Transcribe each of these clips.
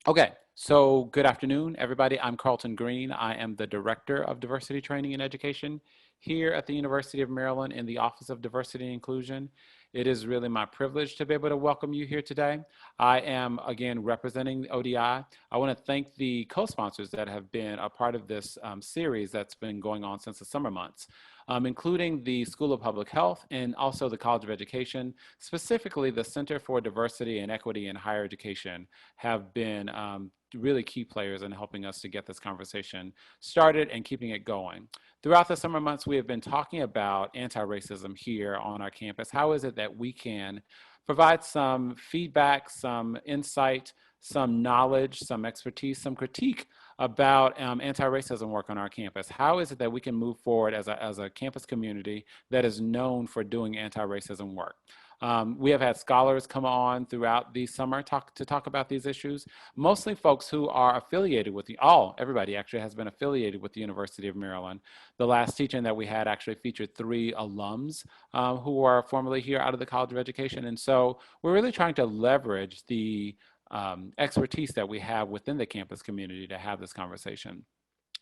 Okay, so good afternoon, everybody. I'm Carlton Green. I am the Director of Diversity Training and Education here at the University of Maryland in the Office of Diversity and Inclusion. It is really my privilege to be able to welcome you here today. I am, again, representing ODI. I want to thank the co-sponsors that have been a part of this series that's been going on since the summer months, including the School of Public Health and also the College of Education, specifically the Center for Diversity and Equity in Higher Education have been really key players in helping us to get this conversation started and keeping it going. Throughout the summer months, we have been talking about anti-racism here on our campus. How is it that we can provide some feedback, some insight, some knowledge, some expertise, some critique about anti-racism work on our campus? How is it that we can move forward as a campus community that is known for doing anti-racism work? We have had scholars come on throughout the summer to talk about these issues, mostly folks who are affiliated with everybody actually has been affiliated with the University of Maryland. The last teaching that we had actually featured 3 alums who are formerly here out of the College of Education. And so we're really trying to leverage the expertise that we have within the campus community to have this conversation.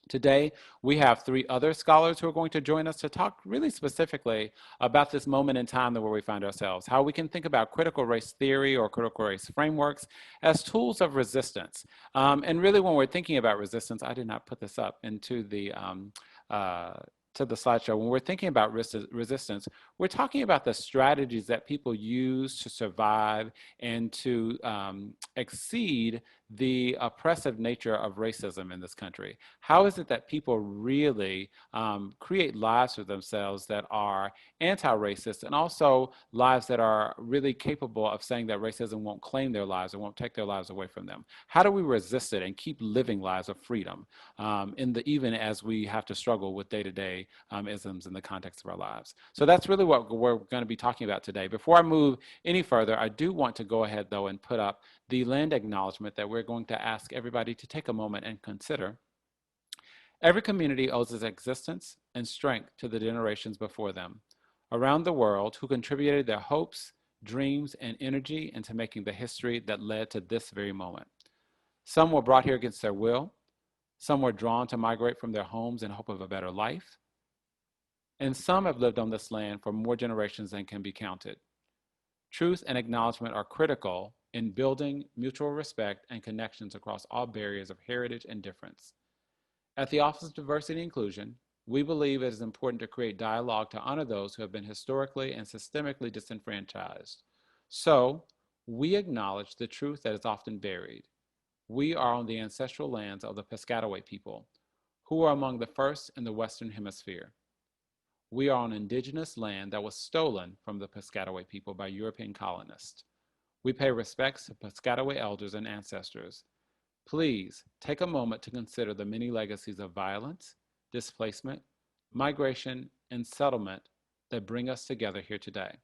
Today, we have 3 other scholars who are going to join us to talk really specifically about this moment in time where we find ourselves, how we can think about critical race theory or critical race frameworks as tools of resistance. And really when we're thinking about resistance, I did not put this up into the slideshow. When we're thinking about resistance, we're talking about the strategies that people use to survive and to exceed the oppressive nature of racism in this country. How is it that people really create lives for themselves that are anti-racist and also lives that are really capable of saying that racism won't claim their lives or won't take their lives away from them? How do we resist it and keep living lives of freedom even as we have to struggle with day-to-day isms in the context of our lives? So that's really what we're going to be talking about today. Before I move any further, I do want to go ahead though and put up the land acknowledgement that we're going to ask everybody to take a moment and consider. Every community owes its existence and strength to the generations before them around the world who contributed their hopes, dreams, and energy into making the history that led to this very moment. Some were brought here against their will. Some were drawn to migrate from their homes in hope of a better life. And some have lived on this land for more generations than can be counted. Truth and acknowledgement are critical in building mutual respect and connections across all barriers of heritage and difference. At the Office of Diversity and Inclusion, we believe it is important to create dialogue to honor those who have been historically and systemically disenfranchised. So, we acknowledge the truth that is often buried. We are on the ancestral lands of the Piscataway people, who are among the first in the Western Hemisphere. We are on indigenous land that was stolen from the Piscataway people by European colonists. We pay respects to Piscataway elders and ancestors. Please take a moment to consider the many legacies of violence, displacement, migration, and settlement that bring us together here today.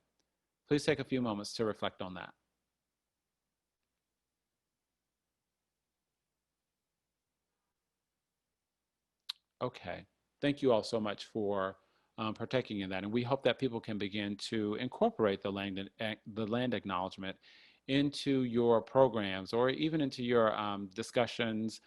Please take a few moments to reflect on that. Okay, thank you all so much for partaking in that. And we hope that people can begin to incorporate the land acknowledgement into your programs or even into your discussions,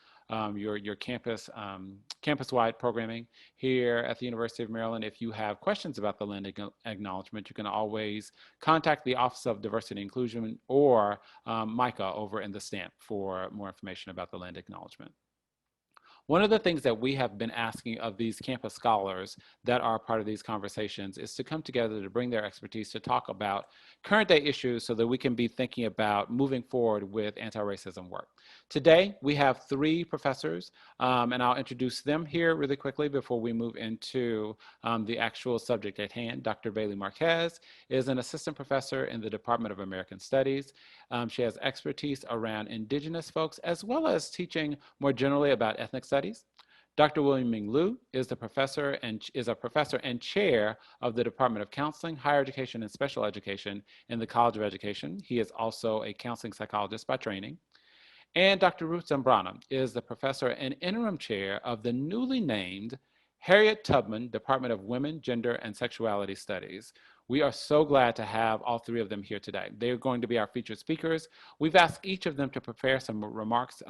your campus-wide programming here at the University of Maryland. If you have questions about the land acknowledgement, you can always contact the Office of Diversity and Inclusion or Micah over in the stamp for more information about the land acknowledgement. One of the things that we have been asking of these campus scholars that are part of these conversations is to come together to bring their expertise to talk about current day issues so that we can be thinking about moving forward with anti-racism work. Today, we have 3 professors, and I'll introduce them here really quickly before we move into the actual subject at hand. Dr. Bayley Marquez is an assistant professor in the Department of American Studies. She has expertise around indigenous folks as well as teaching more generally about ethnic studies. Dr. William Ming is a professor and chair of the Department of Counseling, Higher Education, and Special Education in the College of Education. He is also a counseling psychologist by training. And Dr. Ruth Zambrana is the professor and interim chair of the newly named Harriet Tubman Department of Women, Gender, and Sexuality Studies, We are so glad to have all three of them here today. They're going to be our featured speakers. We've asked each of them to prepare some remarks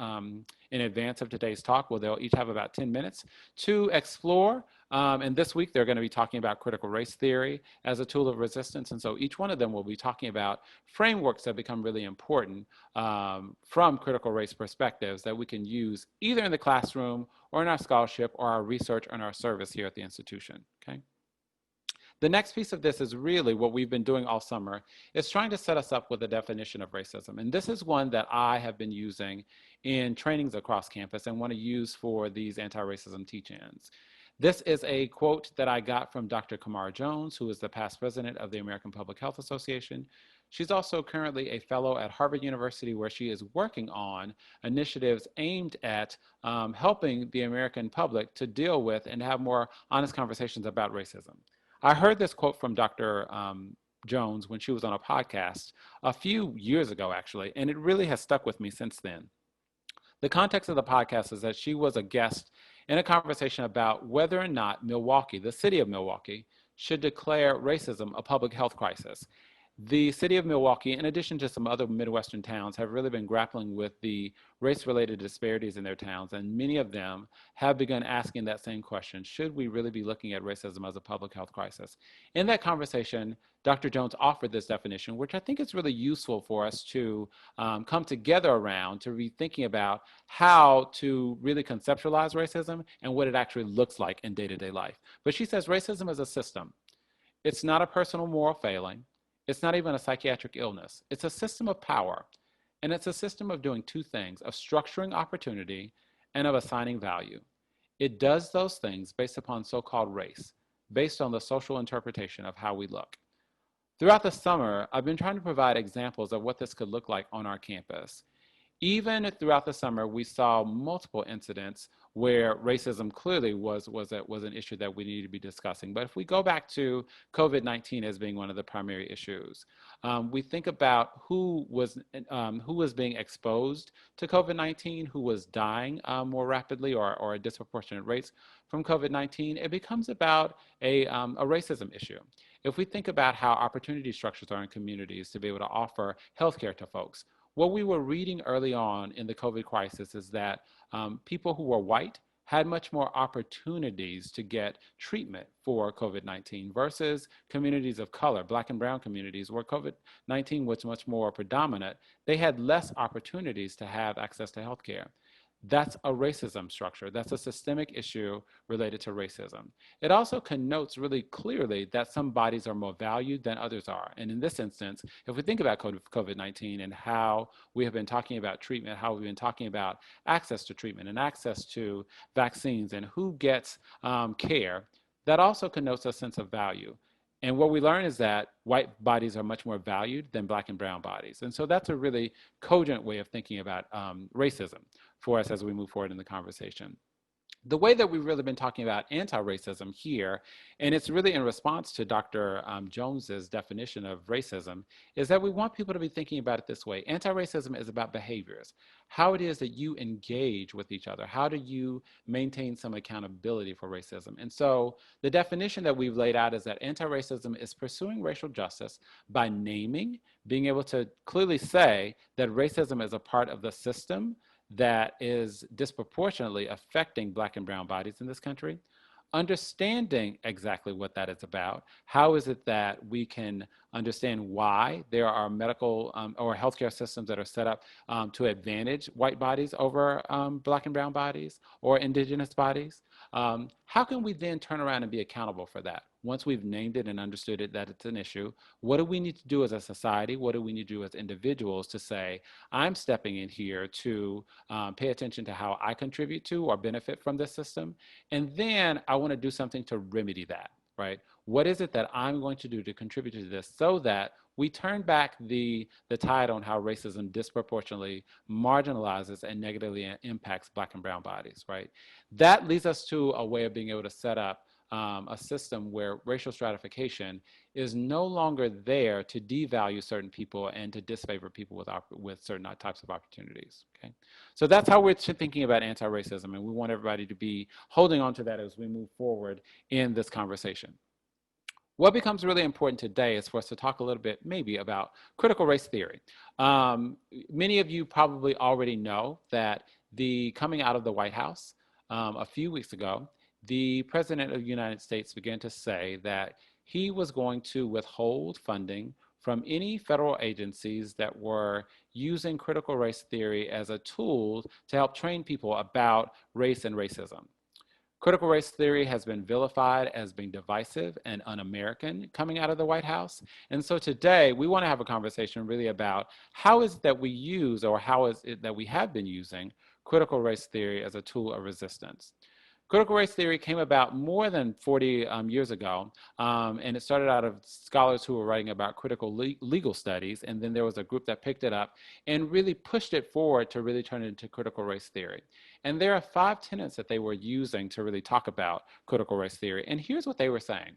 in advance of today's talk, where they'll each have about 10 minutes to explore. And this week, they're going to be talking about critical race theory as a tool of resistance. And so each one of them will be talking about frameworks that become really important from critical race perspectives that we can use either in the classroom or in our scholarship or our research and our service here at the institution, okay? The next piece of this is really what we've been doing all summer, is trying to set us up with a definition of racism. And this is one that I have been using in trainings across campus and want to use for these anti-racism teach-ins. This is a quote that I got from Dr. Kamara Jones, who is the past president of the American Public Health Association. She's also currently a fellow at Harvard University, where she is working on initiatives aimed at helping the American public to deal with and have more honest conversations about racism. I heard this quote from Dr. Jones when she was on a podcast a few years ago, actually, and it really has stuck with me since then. The context of the podcast is that she was a guest in a conversation about whether or not Milwaukee, the city of Milwaukee, should declare racism a public health crisis. The city of Milwaukee, in addition to some other Midwestern towns, have really been grappling with the race-related disparities in their towns, and many of them have begun asking that same question: should we really be looking at racism as a public health crisis? In that conversation, Dr. Jones offered this definition, which I think is really useful for us to come together around, to be thinking about how to really conceptualize racism and what it actually looks like in day-to-day life. But she says racism is a system. It's not a personal moral failing. It's not even a psychiatric illness. It's a system of power. And it's a system of doing two things: of structuring opportunity and of assigning value. It does those things based upon so-called race, based on the social interpretation of how we look. Throughout the summer, I've been trying to provide examples of what this could look like on our campus. Even throughout the summer, we saw multiple incidents where racism clearly was an issue that we needed to be discussing. But if we go back to COVID-19 as being one of the primary issues, we think about who was being exposed to COVID-19, who was dying more rapidly or at disproportionate rates from COVID-19. It becomes about a racism issue. If we think about how opportunity structures are in communities to be able to offer healthcare to folks, what we were reading early on in the COVID crisis is that people who were white had much more opportunities to get treatment for COVID-19 versus communities of color, Black and brown communities, where COVID-19 was much more predominant. They had less opportunities to have access to healthcare. That's a racism structure. That's a systemic issue related to racism. It also connotes really clearly that some bodies are more valued than others are. And in this instance, if we think about COVID-19 and how we have been talking about treatment, how we've been talking about access to treatment and access to vaccines and who gets care, that also connotes a sense of value. And what we learn is that white bodies are much more valued than Black and brown bodies. And so that's a really cogent way of thinking about racism for us as we move forward in the conversation. The way that we've really been talking about anti-racism here, and it's really in response to Dr. Jones's definition of racism, is that we want people to be thinking about it this way. Anti-racism is about behaviors, how it is that you engage with each other. How do you maintain some accountability for racism? And so the definition that we've laid out is that anti-racism is pursuing racial justice by naming, being able to clearly say that racism is a part of the system that is disproportionately affecting Black and brown bodies in this country, understanding exactly what that is about. How is it that we can understand why there are medical or healthcare systems that are set up to advantage white bodies over Black and brown bodies or indigenous bodies? How can we then turn around and be accountable for that? Once we've named it and understood it, that it's an issue, what do we need to do as a society? What do we need to do as individuals to say, I'm stepping in here to pay attention to how I contribute to or benefit from this system? And then I want to do something to remedy that, right? What is it that I'm going to do to contribute to this so that we turn back the tide on how racism disproportionately marginalizes and negatively impacts Black and brown bodies, right? That leads us to a way of being able to set up a system where racial stratification is no longer there to devalue certain people and to disfavor people with certain types of opportunities, okay? So that's how we're thinking about anti-racism, and we want everybody to be holding on to that as we move forward in this conversation. What becomes really important today is for us to talk a little bit maybe about critical race theory. Many of you probably already know that coming out of the White House a few weeks ago, the President of the United States began to say that he was going to withhold funding from any federal agencies that were using critical race theory as a tool to help train people about race and racism. Critical race theory has been vilified as being divisive and un-American coming out of the White House. And so today we want to have a conversation really about how is it that we use, or how is it that we have been using critical race theory as a tool of resistance. Critical race theory came about more than 40 years ago, and it started out of scholars who were writing about critical legal studies, and then there was a group that picked it up and really pushed it forward to really turn it into critical race theory. And there are 5 tenets that they were using to really talk about critical race theory, and here's what they were saying.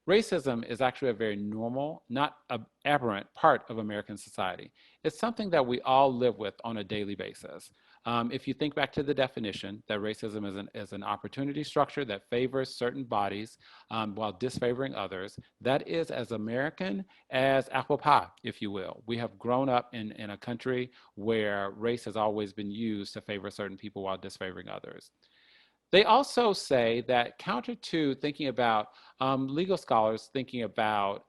Racism is actually a very normal, not an aberrant part of American society. It's something that we all live with on a daily basis. If you think back to the definition, that racism is an opportunity structure that favors certain bodies while disfavoring others, that is as American as apple pie, if you will. We have grown up in a country where race has always been used to favor certain people while disfavoring others. They also say that counter to thinking about legal scholars thinking about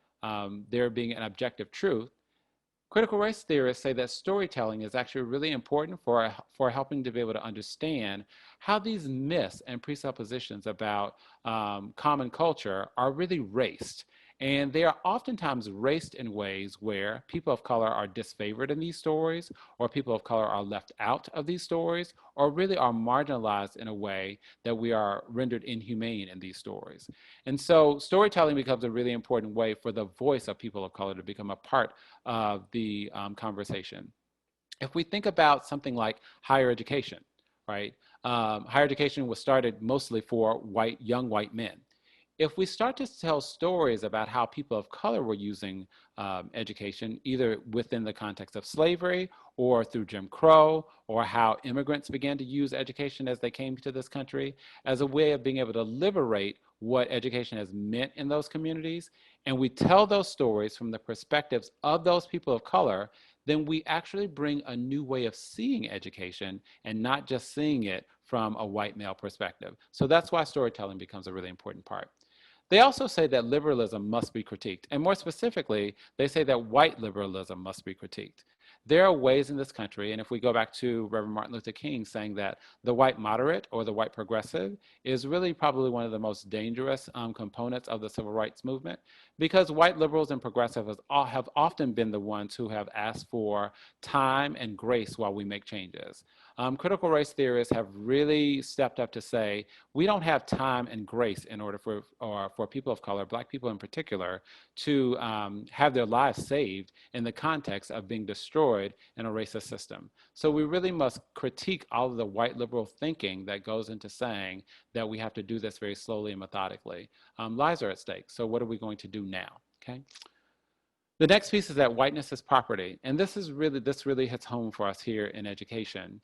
there being an objective truth, critical race theorists say that storytelling is actually really important for helping to be able to understand how these myths and presuppositions about common culture are really raced. And they are oftentimes raced in ways where people of color are disfavored in these stories, or people of color are left out of these stories, or really are marginalized in a way that we are rendered inhumane in these stories. And so storytelling becomes a really important way for the voice of people of color to become a part of the conversation. If we think about something like higher education, right? Higher education was started mostly for young white men. If we start to tell stories about how people of color were using education, either within the context of slavery or through Jim Crow, or how immigrants began to use education as they came to this country as a way of being able to liberate what education has meant in those communities, and we tell those stories from the perspectives of those people of color, then we actually bring a new way of seeing education and not just seeing it from a white male perspective. So that's why storytelling becomes a really important part. They also say that liberalism must be critiqued. And more specifically, they say that white liberalism must be critiqued. There are ways in this country, and if we go back to Reverend Martin Luther King saying that the white moderate or the white progressive is really probably one of the most dangerous components of the civil rights movement, because white liberals and progressives have often been the ones who have asked for time and grace while we make changes. Critical race theorists have really stepped up to say, we don't have time and grace in order for people of color, Black people in particular, to have their lives saved in the context of being destroyed in a racist system. So we really must critique all of the white liberal thinking that goes into saying that we have to do this very slowly and methodically. Lives are at stake, so what are we going to do now, okay? The next piece is that whiteness is property, and this really hits home for us here in education.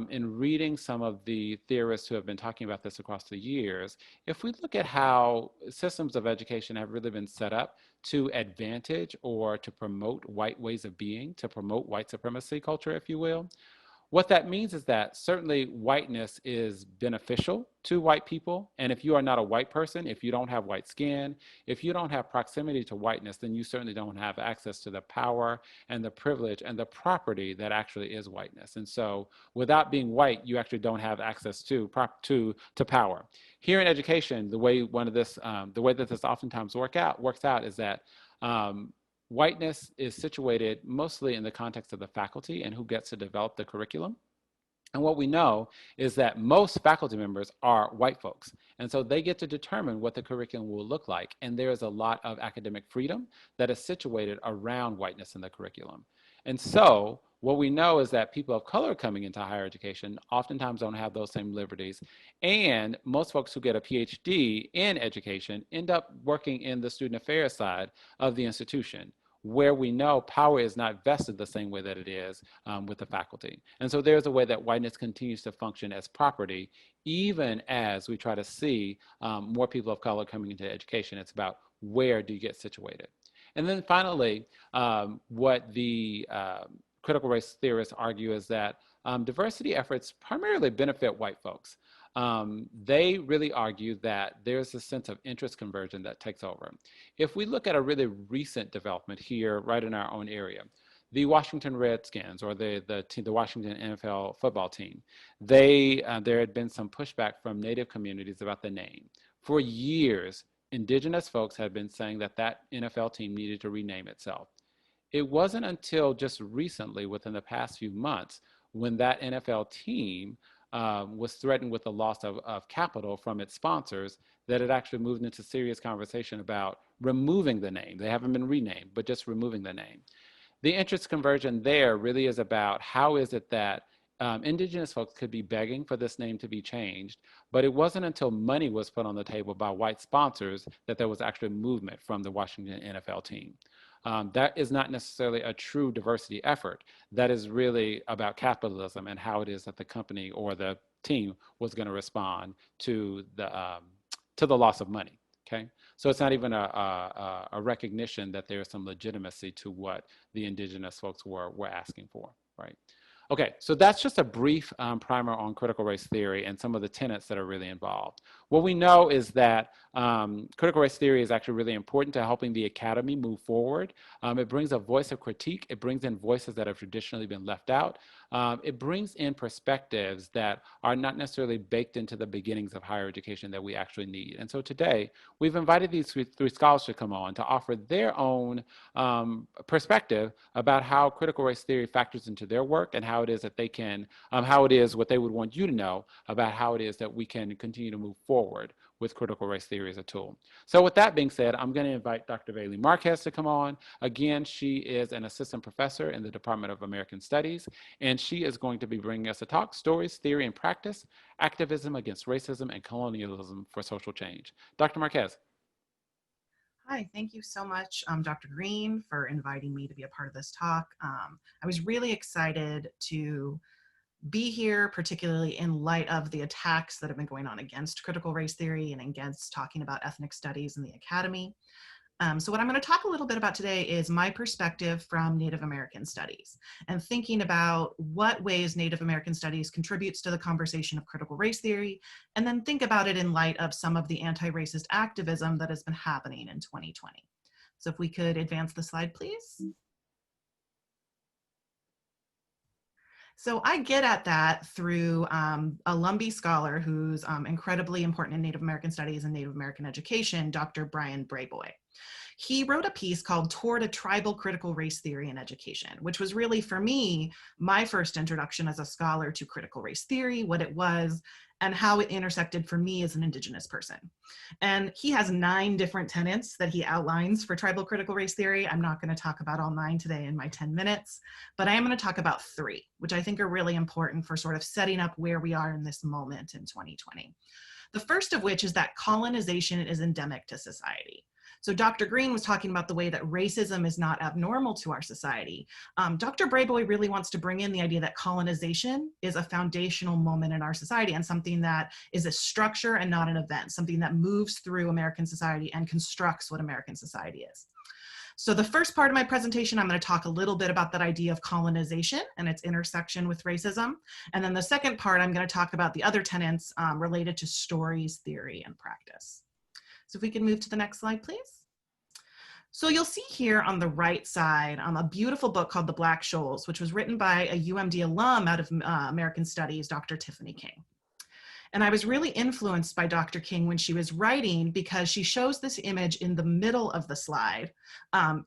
In reading some of the theorists who have been talking about this across the years, if we look at how systems of education have really been set up to advantage or to promote white ways of being, to promote white supremacy culture, if you will, what that means is that certainly whiteness is beneficial to white people. And if you are not a white person, if you don't have white skin, if you don't have proximity to whiteness, then you certainly don't have access to the power and the privilege and the property that actually is whiteness. And so without being white, you actually don't have access to power. Here in education, the way that this oftentimes works out is that whiteness is situated mostly in the context of the faculty and who gets to develop the curriculum. And what we know is that most faculty members are white folks. And so they get to determine what the curriculum will look like. And there is a lot of academic freedom that is situated around whiteness in the curriculum. And so what we know is that people of color coming into higher education oftentimes don't have those same liberties. And most folks who get a PhD in education end up working in the student affairs side of the institution, where we know power is not vested the same way that it is with the faculty. And so there's a way that whiteness continues to function as property, even as we try to see more people of color coming into education. It's about where do you get situated? And then finally, what the critical race theorists argue is that diversity efforts primarily benefit white folks. They really argue that there's a sense of interest conversion that takes over. If we look at a really recent development here, right in our own area, the Washington Redskins, or the Washington NFL football team, there had been some pushback from Native communities about the name. For years, Indigenous folks had been saying that that NFL team needed to rename itself. It wasn't until just recently, within the past few months, when that NFL team was threatened with the loss of capital from its sponsors, that it actually moved into serious conversation about removing the name. They haven't been renamed, but just removing the name. The interest conversion there really is about how is it that Indigenous folks could be begging for this name to be changed, but it wasn't until money was put on the table by white sponsors that there was actually movement from the Washington NFL team. That is not necessarily a true diversity effort. That is really about capitalism and how it is that the company or the team was going to respond to the loss of money. Okay, so it's not even a recognition that there is some legitimacy to what the Indigenous folks were asking for, right? Okay, so that's just a brief primer on critical race theory and some of the tenets that are really involved. What we know is that critical race theory is actually really important to helping the academy move forward. It brings a voice of critique. It brings in voices that have traditionally been left out. It brings in perspectives that are not necessarily baked into the beginnings of higher education that we actually need. And so today, we've invited these three scholars to come on to offer their own perspective about how critical race theory factors into their work and how it is that they can, how it is what they would want you to know about how it is that we can continue to move forward with critical race theory as a tool. So with that being said, I'm going to invite Dr. Bayley Marquez to come on. Again, she is an assistant professor in the Department of American Studies, and she is going to be bringing us a talk, Stories, Theory, and Practice, Activism Against Racism and Colonialism for Social Change. Dr. Marquez. Hi, thank you so much, Dr. Green, for inviting me to be a part of this talk. I was really excited to be here, particularly in light of the attacks that have been going on against critical race theory and against talking about ethnic studies in the academy. So what I'm going to talk a little bit about today is my perspective from Native American studies and thinking about what ways Native American studies contributes to the conversation of critical race theory, and then think about it in light of some of the anti-racist activism that has been happening in 2020. So if we could advance the slide, please. So I get at that through a Lumbee scholar who's incredibly important in Native American studies and Native American education, Dr. Brian Brayboy. He wrote a piece called Toward a Tribal Critical Race Theory in Education, which was really, for me, my first introduction as a scholar to critical race theory, what it was, and how it intersected for me as an Indigenous person. And he has 9 different tenets that he outlines for tribal critical race theory. I'm not going to talk about all 9 today in my 10 minutes, but I am going to talk about 3, which I think are really important for sort of setting up where we are in this moment in 2020. The first of which is that colonization is endemic to society. So Dr. Green was talking about the way that racism is not abnormal to our society. Dr. Brayboy really wants to bring in the idea that colonization is a foundational moment in our society and something that is a structure and not an event, something that moves through American society and constructs what American society is. So the first part of my presentation, I'm going to talk a little bit about that idea of colonization and its intersection with racism. And then the second part, I'm going to talk about the other tenets related to stories, theory, and practice. So if we can move to the next slide, please. So you'll see here on the right side a beautiful book called The Black Shoals, which was written by a UMD alum out of American Studies, Dr. Tiffany King. And I was really influenced by Dr. King when she was writing because she shows this image in the middle of the slide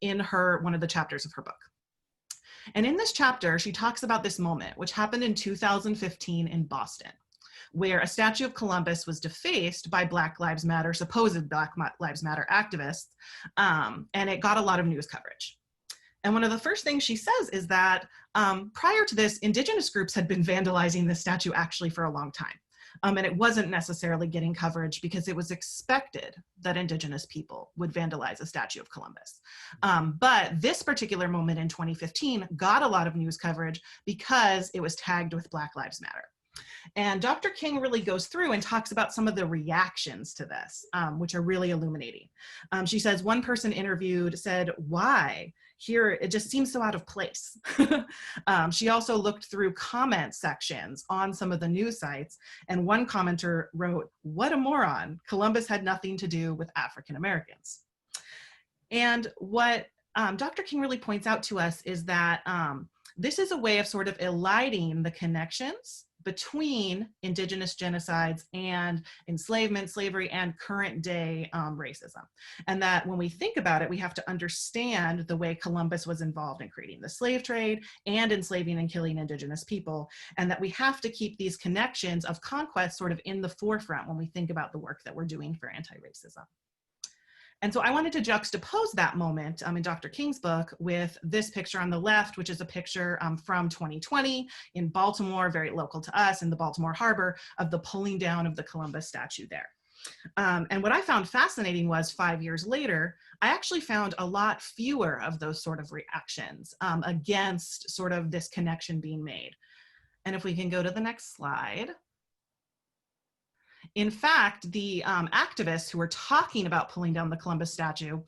in one of the chapters of her book. And in this chapter, she talks about this moment, which happened in 2015 in Boston, where a statue of Columbus was defaced by Black Lives Matter, supposed Black Lives Matter activists, and it got a lot of news coverage. And one of the first things she says is that prior to this, Indigenous groups had been vandalizing this statue actually for a long time. And it wasn't necessarily getting coverage because it was expected that Indigenous people would vandalize a statue of Columbus. But this particular moment in 2015 got a lot of news coverage because it was tagged with Black Lives Matter. And Dr. King really goes through and talks about some of the reactions to this, which are really illuminating. She says, one person interviewed said, "Why? Here, it just seems so out of place." She also looked through comment sections on some of the news sites, and one commenter wrote, "What a moron. Columbus had nothing to do with African Americans." And what Dr. King really points out to us is that this is a way of sort of eliding the connections between indigenous genocides and enslavement, slavery, and current day racism. And that when we think about it, we have to understand the way Columbus was involved in creating the slave trade and enslaving and killing indigenous people. And that we have to keep these connections of conquest sort of in the forefront when we think about the work that we're doing for anti-racism. And so I wanted to juxtapose that moment in Dr. King's book with this picture on the left, which is a picture from 2020 in Baltimore, very local to us in the Baltimore Harbor, of the pulling down of the Columbus statue there. And what I found fascinating was 5 years later, I actually found a lot fewer of those sort of reactions against sort of this connection being made. And if we can go to the next slide. In fact, the activists who were talking about pulling down the Columbus statue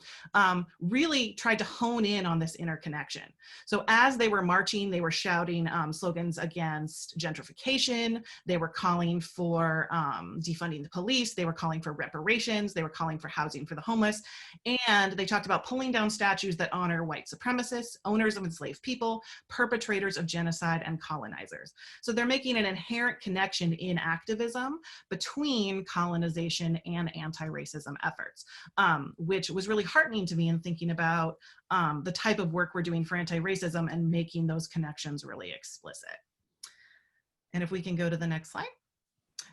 really tried to hone in on this interconnection. So as they were marching, they were shouting slogans against gentrification. They were calling for defunding the police. They were calling for reparations. They were calling for housing for the homeless. And they talked about pulling down statues that honor white supremacists, owners of enslaved people, perpetrators of genocide, and colonizers. So they're making an inherent connection in activism between colonization and anti-racism efforts, which was really heartening to me in thinking about the type of work we're doing for anti-racism and making those connections really explicit. And if we can go to the next slide.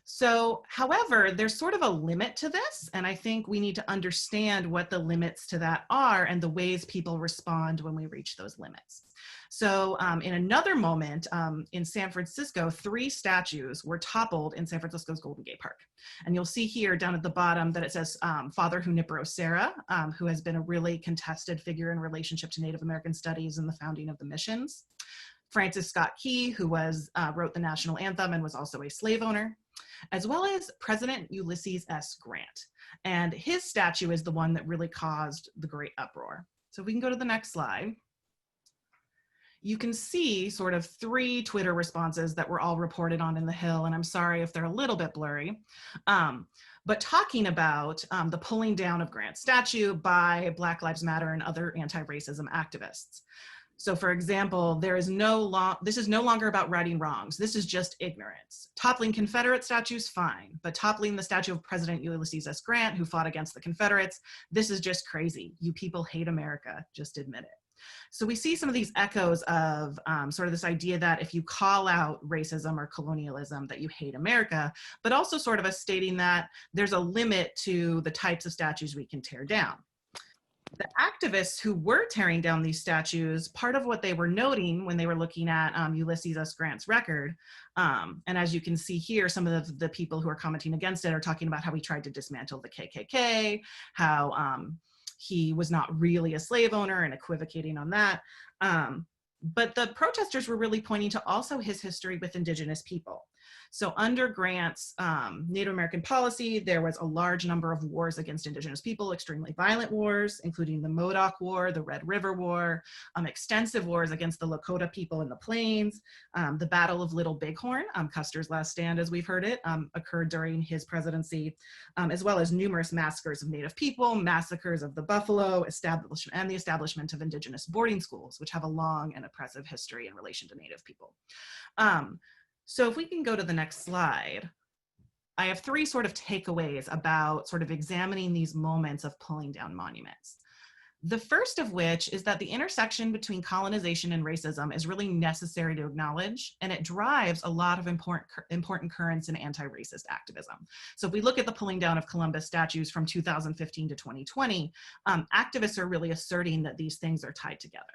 So, however, there's sort of a limit to this, and I think we need to understand what the limits to that are and the ways people respond when we reach those limits. So in another moment in San Francisco, 3 statues were toppled in San Francisco's Golden Gate Park. And you'll see here down at the bottom that it says Father Junipero Serra, who has been a really contested figure in relationship to Native American studies and the founding of the missions. Francis Scott Key, who wrote the national anthem and was also a slave owner, as well as President Ulysses S. Grant. And his statue is the one that really caused the great uproar. So if we can go to the next slide. You can see sort of 3 Twitter responses that were all reported on in the Hill, and I'm sorry if they're a little bit blurry, but talking about the pulling down of Grant's statue by Black Lives Matter and other anti-racism activists. So for example, this is no longer about righting wrongs. This is just ignorance. Toppling Confederate statues, fine, but toppling the statue of President Ulysses S. Grant, who fought against the Confederates, this is just crazy. You people hate America, just admit it. So we see some of these echoes of sort of this idea that if you call out racism or colonialism, that you hate America, but also sort of a stating that there's a limit to the types of statues we can tear down. The activists who were tearing down these statues, part of what they were noting when they were looking at Ulysses S. Grant's record, and as you can see here, some of the people who are commenting against it are talking about how he tried to dismantle the KKK, how he was not really a slave owner and equivocating on that. But the protesters were really pointing to also his history with indigenous people. So under Grant's Native American policy, there was a large number of wars against indigenous people, extremely violent wars, including the Modoc War, the Red River War, extensive wars against the Lakota people in the plains. The Battle of Little Bighorn, Custer's last stand as we've heard it, occurred during his presidency, as well as numerous massacres of Native people, massacres of the buffalo, and the establishment of indigenous boarding schools, which have a long and oppressive history in relation to Native people. So if we can go to the next slide, I have 3 sort of takeaways about sort of examining these moments of pulling down monuments. The first of which is that the intersection between colonization and racism is really necessary to acknowledge, and it drives a lot of important currents in anti-racist activism. So if we look at the pulling down of Columbus statues from 2015 to 2020, activists are really asserting that these things are tied together.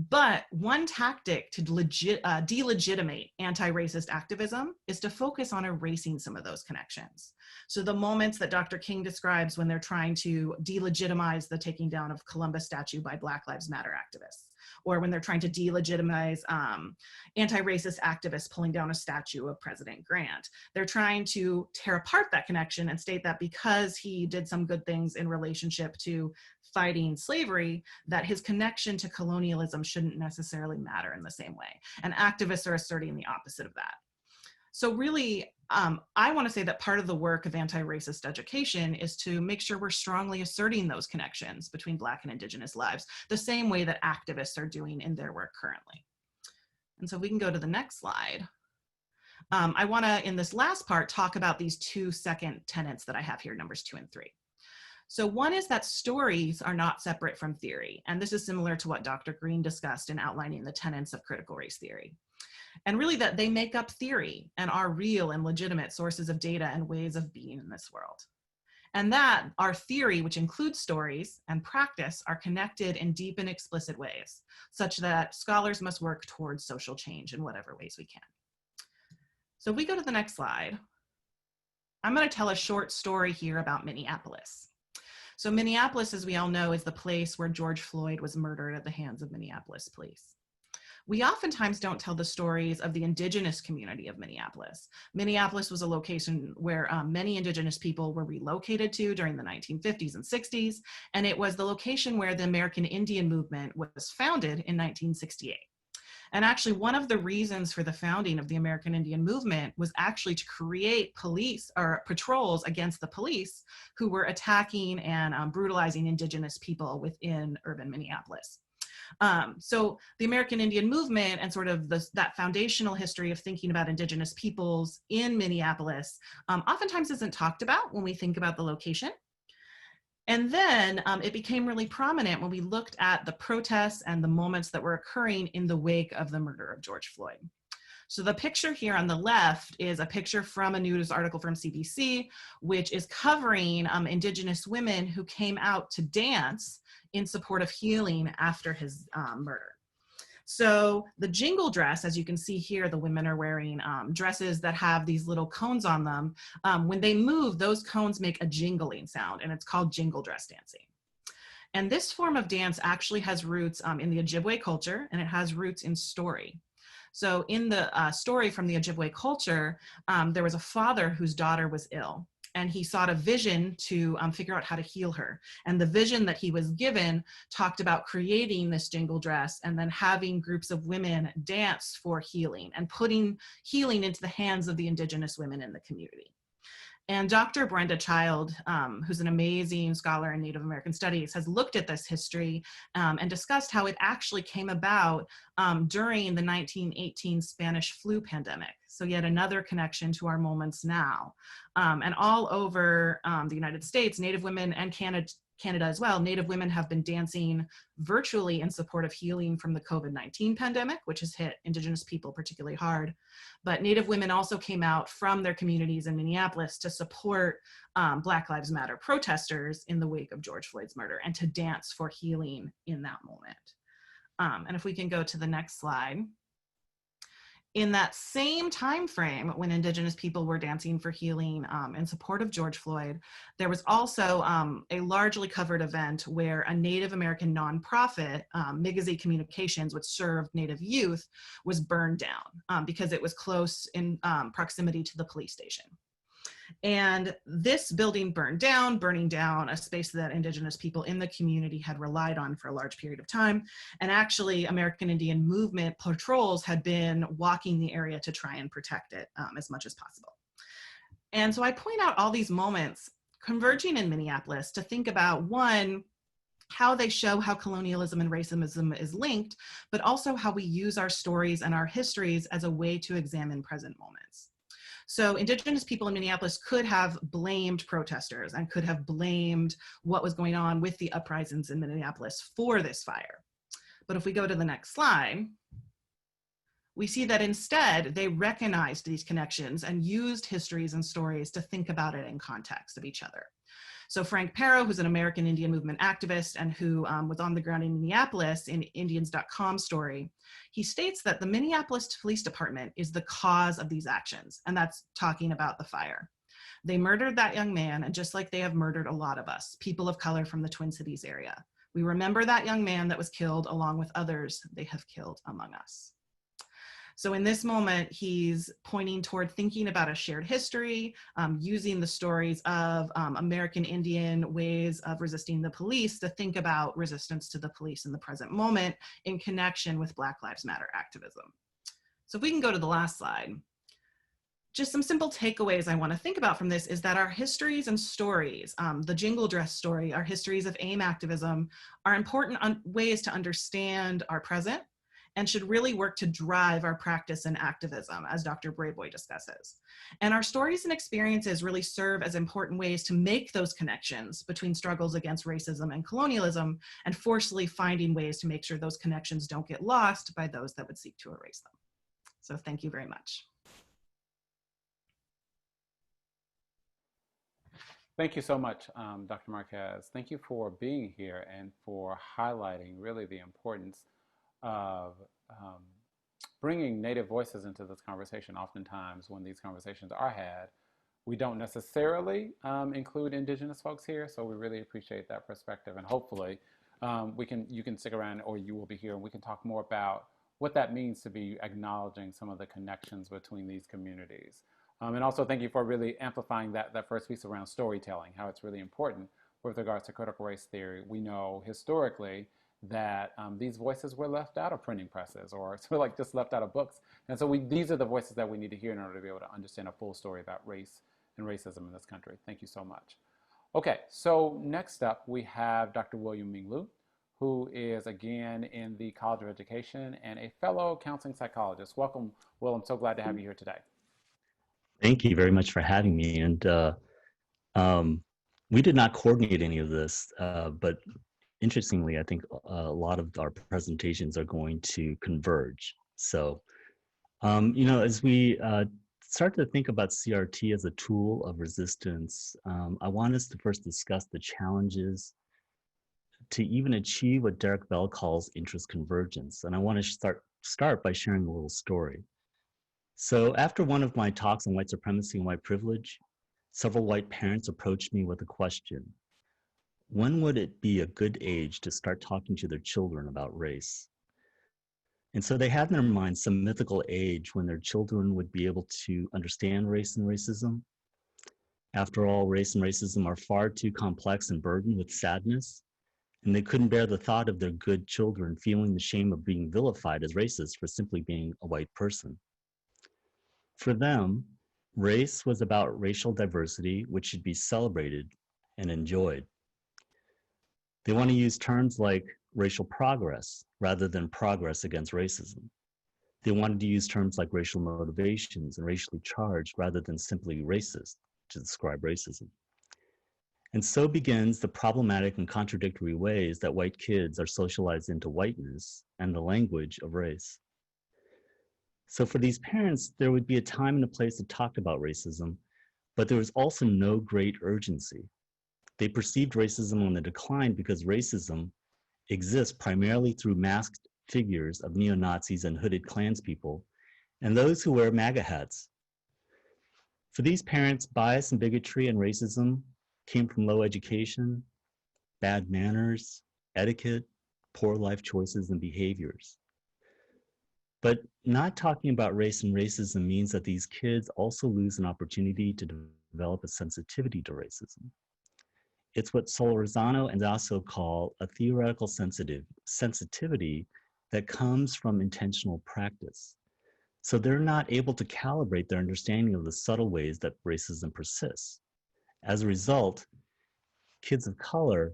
But one tactic to delegitimate anti-racist activism is to focus on erasing some of those connections. So the moments that Dr. King describes when they're trying to delegitimize the taking down of Columbus statue by Black Lives Matter activists. or when they're trying to delegitimize anti-racist activists pulling down a statue of President Grant. They're trying to tear apart that connection and state that because he did some good things in relationship to fighting slavery, that his connection to colonialism shouldn't necessarily matter in the same way. And activists are asserting the opposite of that. So really, I want to say that part of the work of anti-racist education is to make sure we're strongly asserting those connections between Black and Indigenous lives, the same way that activists are doing in their work currently. And so we can go to the next slide. I want to, in this last part, talk about these two second tenets that I have here, numbers 2 and 3. So one is that stories are not separate from theory. And this is similar to what Dr. Green discussed in outlining the tenets of critical race theory. And really that they make up theory and are real and legitimate sources of data and ways of being in this world. And that our theory, which includes stories and practice, are connected in deep and explicit ways, such that scholars must work towards social change in whatever ways we can. So if we go to the next slide, I'm going to tell a short story here about Minneapolis. So Minneapolis, as we all know, is the place where George Floyd was murdered at the hands of Minneapolis police. We oftentimes don't tell the stories of the Indigenous community of Minneapolis. Minneapolis was a location where many Indigenous people were relocated to during the 1950s and 60s, and it was the location where the American Indian movement was founded in 1968. And actually, one of the reasons for the founding of the American Indian movement was actually to create police or patrols against the police who were attacking and brutalizing Indigenous people within urban Minneapolis. So the American Indian movement and sort of that foundational history of thinking about Indigenous peoples in Minneapolis oftentimes isn't talked about when we think about the location. And then it became really prominent when we looked at the protests and the moments that were occurring in the wake of the murder of George Floyd. So the picture here on the left is a picture from a news article from CBC, which is covering Indigenous women who came out to dance in support of healing after his murder. So the jingle dress, as you can see here, the women are wearing dresses that have these little cones on them. When they move, those cones make a jingling sound, and it's called jingle dress dancing. And this form of dance actually has roots in the Ojibwe culture, and it has roots in story. So in the story from the Ojibwe culture, there was a father whose daughter was ill, and he sought a vision to figure out how to heal her. And the vision that he was given talked about creating this jingle dress and then having groups of women dance for healing and putting healing into the hands of the Indigenous women in the community. And Dr. Brenda Child, who's an amazing scholar in Native American studies, has looked at this history and discussed how it actually came about during the 1918 Spanish flu pandemic. So yet another connection to our moments now. And all over the United States, Native women and Canada as well, Native women have been dancing virtually in support of healing from the COVID-19 pandemic, which has hit Indigenous people particularly hard. But Native women also came out from their communities in Minneapolis to support Black Lives Matter protesters in the wake of George Floyd's murder and to dance for healing in that moment. And if we can go to the next slide. In that same time frame, when Indigenous people were dancing for healing in support of George Floyd, there was also a largely covered event where a Native American nonprofit, Migizi Communications, which served Native youth, was burned down because it was close in proximity to the police station. And this building burned down, burning down a space that Indigenous people in the community had relied on for a large period of time. And actually, American Indian movement patrols had been walking the area to try and protect it as much as possible. And so I point out all these moments converging in Minneapolis to think about, one, how they show how colonialism and racism is linked, but also how we use our stories and our histories as a way to examine present moments. So Indigenous people in Minneapolis could have blamed protesters and could have blamed what was going on with the uprisings in Minneapolis for this fire. But if we go to the next slide, we see that instead they recognized these connections and used histories and stories to think about it in context of each other. So Frank Pero, who's an American Indian movement activist and who was on the ground in Minneapolis in Indians.com story, he states that the Minneapolis Police Department is the cause of these actions, and that's talking about the fire. They murdered that young man, and just like they have murdered a lot of us, people of color from the Twin Cities area. We remember that young man that was killed along with others they have killed among us. So in this moment, he's pointing toward thinking about a shared history, using the stories of American Indian ways of resisting the police to think about resistance to the police in the present moment in connection with Black Lives Matter activism. So if we can go to the last slide. Just some simple takeaways I want to think about from this is that our histories and stories, the jingle dress story, our histories of AIM activism, are important ways to understand our present and should really work to drive our practice in activism, as Dr. Brayboy discusses. And our stories and experiences really serve as important ways to make those connections between struggles against racism and colonialism, and forcefully finding ways to make sure those connections don't get lost by those that would seek to erase them. So thank you very much. Thank you so much, Dr. Marquez. Thank you for being here and for highlighting really the importance of bringing Native voices into this conversation. Oftentimes when these conversations are had, we don't necessarily include Indigenous folks here, so we really appreciate that perspective. And hopefully you can stick around, or you will be here, and we can talk more about what that means to be acknowledging some of the connections between these communities. And also thank you for really amplifying that first piece around storytelling, how it's really important with regards to critical race theory. We know historically that these voices were left out of printing presses, or sort of like just left out of books. And so these are the voices that we need to hear in order to be able to understand a full story about race and racism in this country. Thank you so much. Okay, so next up we have Dr. William Ming Lu, who is again in the College of Education and a fellow counseling psychologist. Welcome, Will. I'm so glad to have you here today. Thank you very much for having me. And we did not coordinate any of this, but interestingly, I think a lot of our presentations are going to converge. So, as we start to think about CRT as a tool of resistance, I want us to first discuss the challenges to even achieve what Derek Bell calls interest convergence. And I want to start by sharing a little story. So after one of my talks on white supremacy and white privilege, several white parents approached me with a question. When would it be a good age to start talking to their children about race? And so they had in their mind some mythical age when their children would be able to understand race and racism. After all, race and racism are far too complex and burdened with sadness, and they couldn't bear the thought of their good children feeling the shame of being vilified as racist for simply being a white person. For them, race was about racial diversity, which should be celebrated and enjoyed. They want to use terms like racial progress rather than progress against racism. They wanted to use terms like racial motivations and racially charged rather than simply racist to describe racism. And so begins the problematic and contradictory ways that white kids are socialized into whiteness and the language of race. So for these parents, there would be a time and a place to talk about racism, but there was also no great urgency. They perceived racism on the decline because racism exists primarily through masked figures of neo-Nazis and hooded Klanspeople, and those who wear MAGA hats. For these parents, bias and bigotry and racism came from low education, bad manners, etiquette, poor life choices and behaviors. But not talking about race and racism means that these kids also lose an opportunity to develop a sensitivity to racism. It's what Solorzano and Dasso call a theoretical sensitivity that comes from intentional practice. So they're not able to calibrate their understanding of the subtle ways that racism persists. As a result, kids of color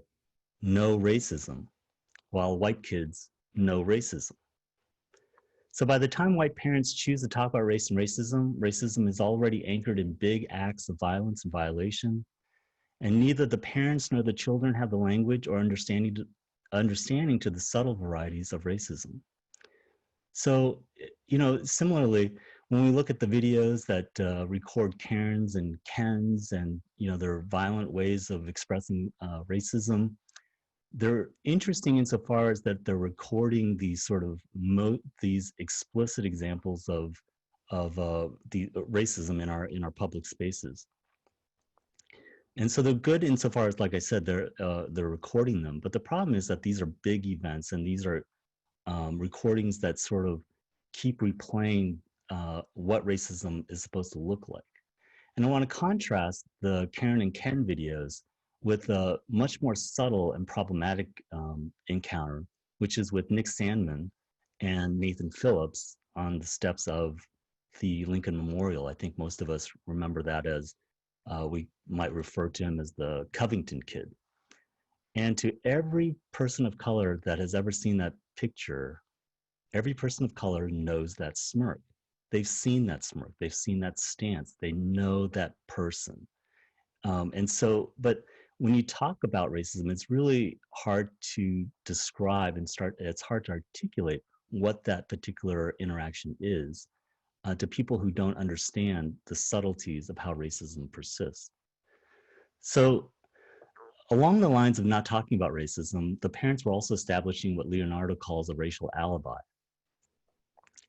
know racism, while white kids know racism. So by the time white parents choose to talk about race and racism, racism is already anchored in big acts of violence and violation, and neither the parents nor the children have the language or understanding to the subtle varieties of racism. So, similarly, when we look at the videos that record Karens and Kens and, their violent ways of expressing racism, they're interesting insofar as that they're recording these sort of these explicit examples of the racism in our public spaces. And so they're good insofar as, like I said, they're recording them. But the problem is that these are big events, and these are recordings that sort of keep replaying what racism is supposed to look like. And I want to contrast the Karen and Ken videos with a much more subtle and problematic encounter, which is with Nick Sandman and Nathan Phillips on the steps of the Lincoln Memorial. I think most of us remember that as we might refer to him as the Covington Kid. And to every person of color that has ever seen that picture, every person of color knows that smirk. They've seen that smirk. They've seen that stance. They know that person. And so, but when you talk about racism, it's really hard to describe it's hard to articulate what that particular interaction is to people who don't understand the subtleties of how racism persists. So along the lines of not talking about racism, the parents were also establishing what Leonardo calls a racial alibi.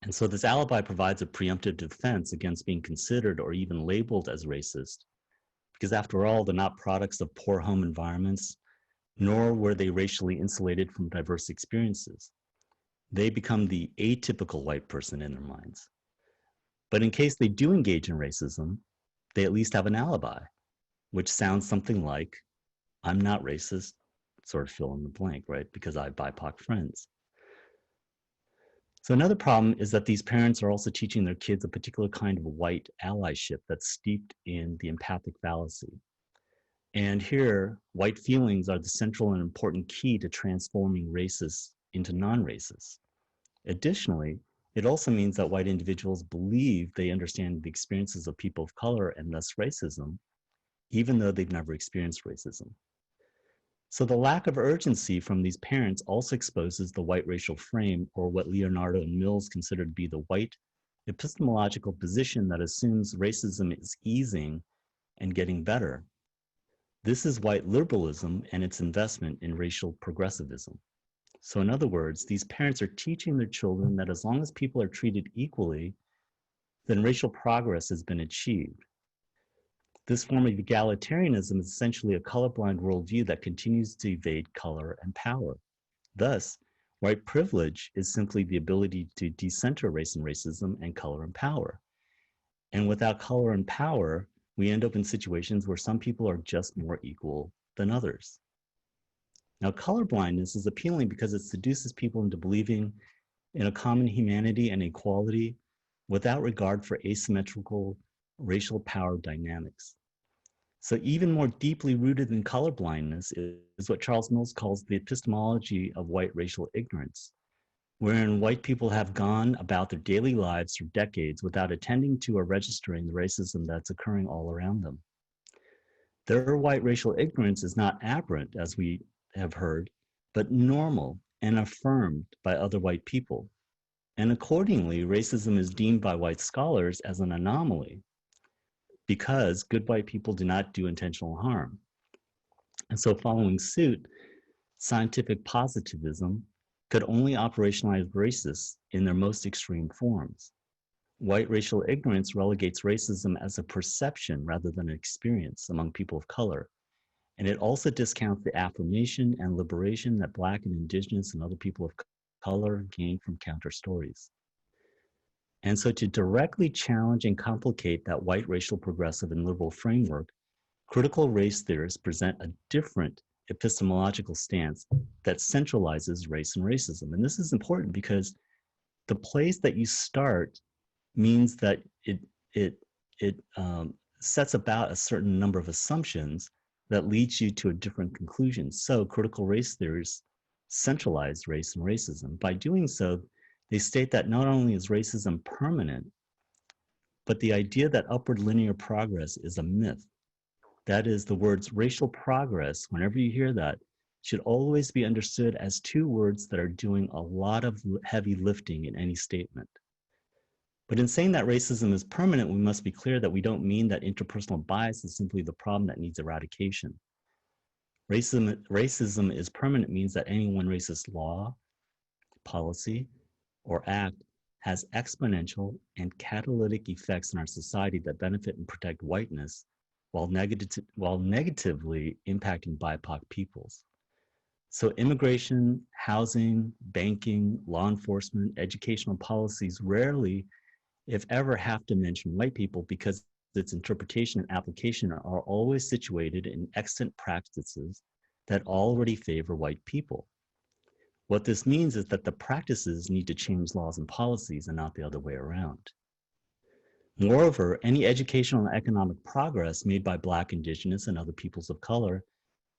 And so this alibi provides a preemptive defense against being considered or even labeled as racist, because after all, they're not products of poor home environments, nor were they racially insulated from diverse experiences. They become the atypical white person in their minds. But in case they do engage in racism, they at least have an alibi, which sounds something like, I'm not racist, sort of fill in the blank, right? Because I have BIPOC friends. So another problem is that these parents are also teaching their kids a particular kind of white allyship that's steeped in the empathic fallacy. And here, white feelings are the central and important key to transforming racists into non-racists. Additionally, it also means that white individuals believe they understand the experiences of people of color and thus racism, even though they've never experienced racism. So the lack of urgency from these parents also exposes the white racial frame, or what Leonardo and Mills consider to be the white epistemological position that assumes racism is easing and getting better. This is white liberalism and its investment in racial progressivism. So in other words, these parents are teaching their children that as long as people are treated equally, then racial progress has been achieved. This form of egalitarianism is essentially a colorblind worldview that continues to evade color and power. Thus, white privilege is simply the ability to decenter race and racism and color and power. And without color and power, we end up in situations where some people are just more equal than others. Now, colorblindness is appealing because it seduces people into believing in a common humanity and equality without regard for asymmetrical racial power dynamics. So even more deeply rooted in colorblindness is what Charles Mills calls the epistemology of white racial ignorance, wherein white people have gone about their daily lives for decades without attending to or registering the racism that's occurring all around them. Their white racial ignorance is not aberrant, as we have heard, but normal and affirmed by other white people. And accordingly, racism is deemed by white scholars as an anomaly, because good white people do not do intentional harm. And so following suit, scientific positivism could only operationalize racists in their most extreme forms. White racial ignorance relegates racism as a perception rather than an experience among people of color. And it also discounts the affirmation and liberation that Black and Indigenous and other people of color gain from counter stories. And so to directly challenge and complicate that white racial progressive and liberal framework, critical race theorists present a different epistemological stance that centralizes race and racism. And this is important because the place that you start means that it sets about a certain number of assumptions that leads you to a different conclusion. So critical race theorists centralize race and racism. By doing so, they state that not only is racism permanent, but the idea that upward linear progress is a myth. That is, the words racial progress, whenever you hear that, should always be understood as two words that are doing a lot of heavy lifting in any statement. But in saying that racism is permanent, we must be clear that we don't mean that interpersonal bias is simply the problem that needs eradication. Racism is permanent means that any one racist law, policy, or act has exponential and catalytic effects in our society that benefit and protect whiteness, while negatively impacting BIPOC peoples. So immigration, housing, banking, law enforcement, educational policies rarely, if ever, have to mention white people because its interpretation and application are always situated in extant practices that already favor white people. What this means is that the practices need to change laws and policies and not the other way around. Moreover, any educational and economic progress made by Black, Indigenous, and other peoples of color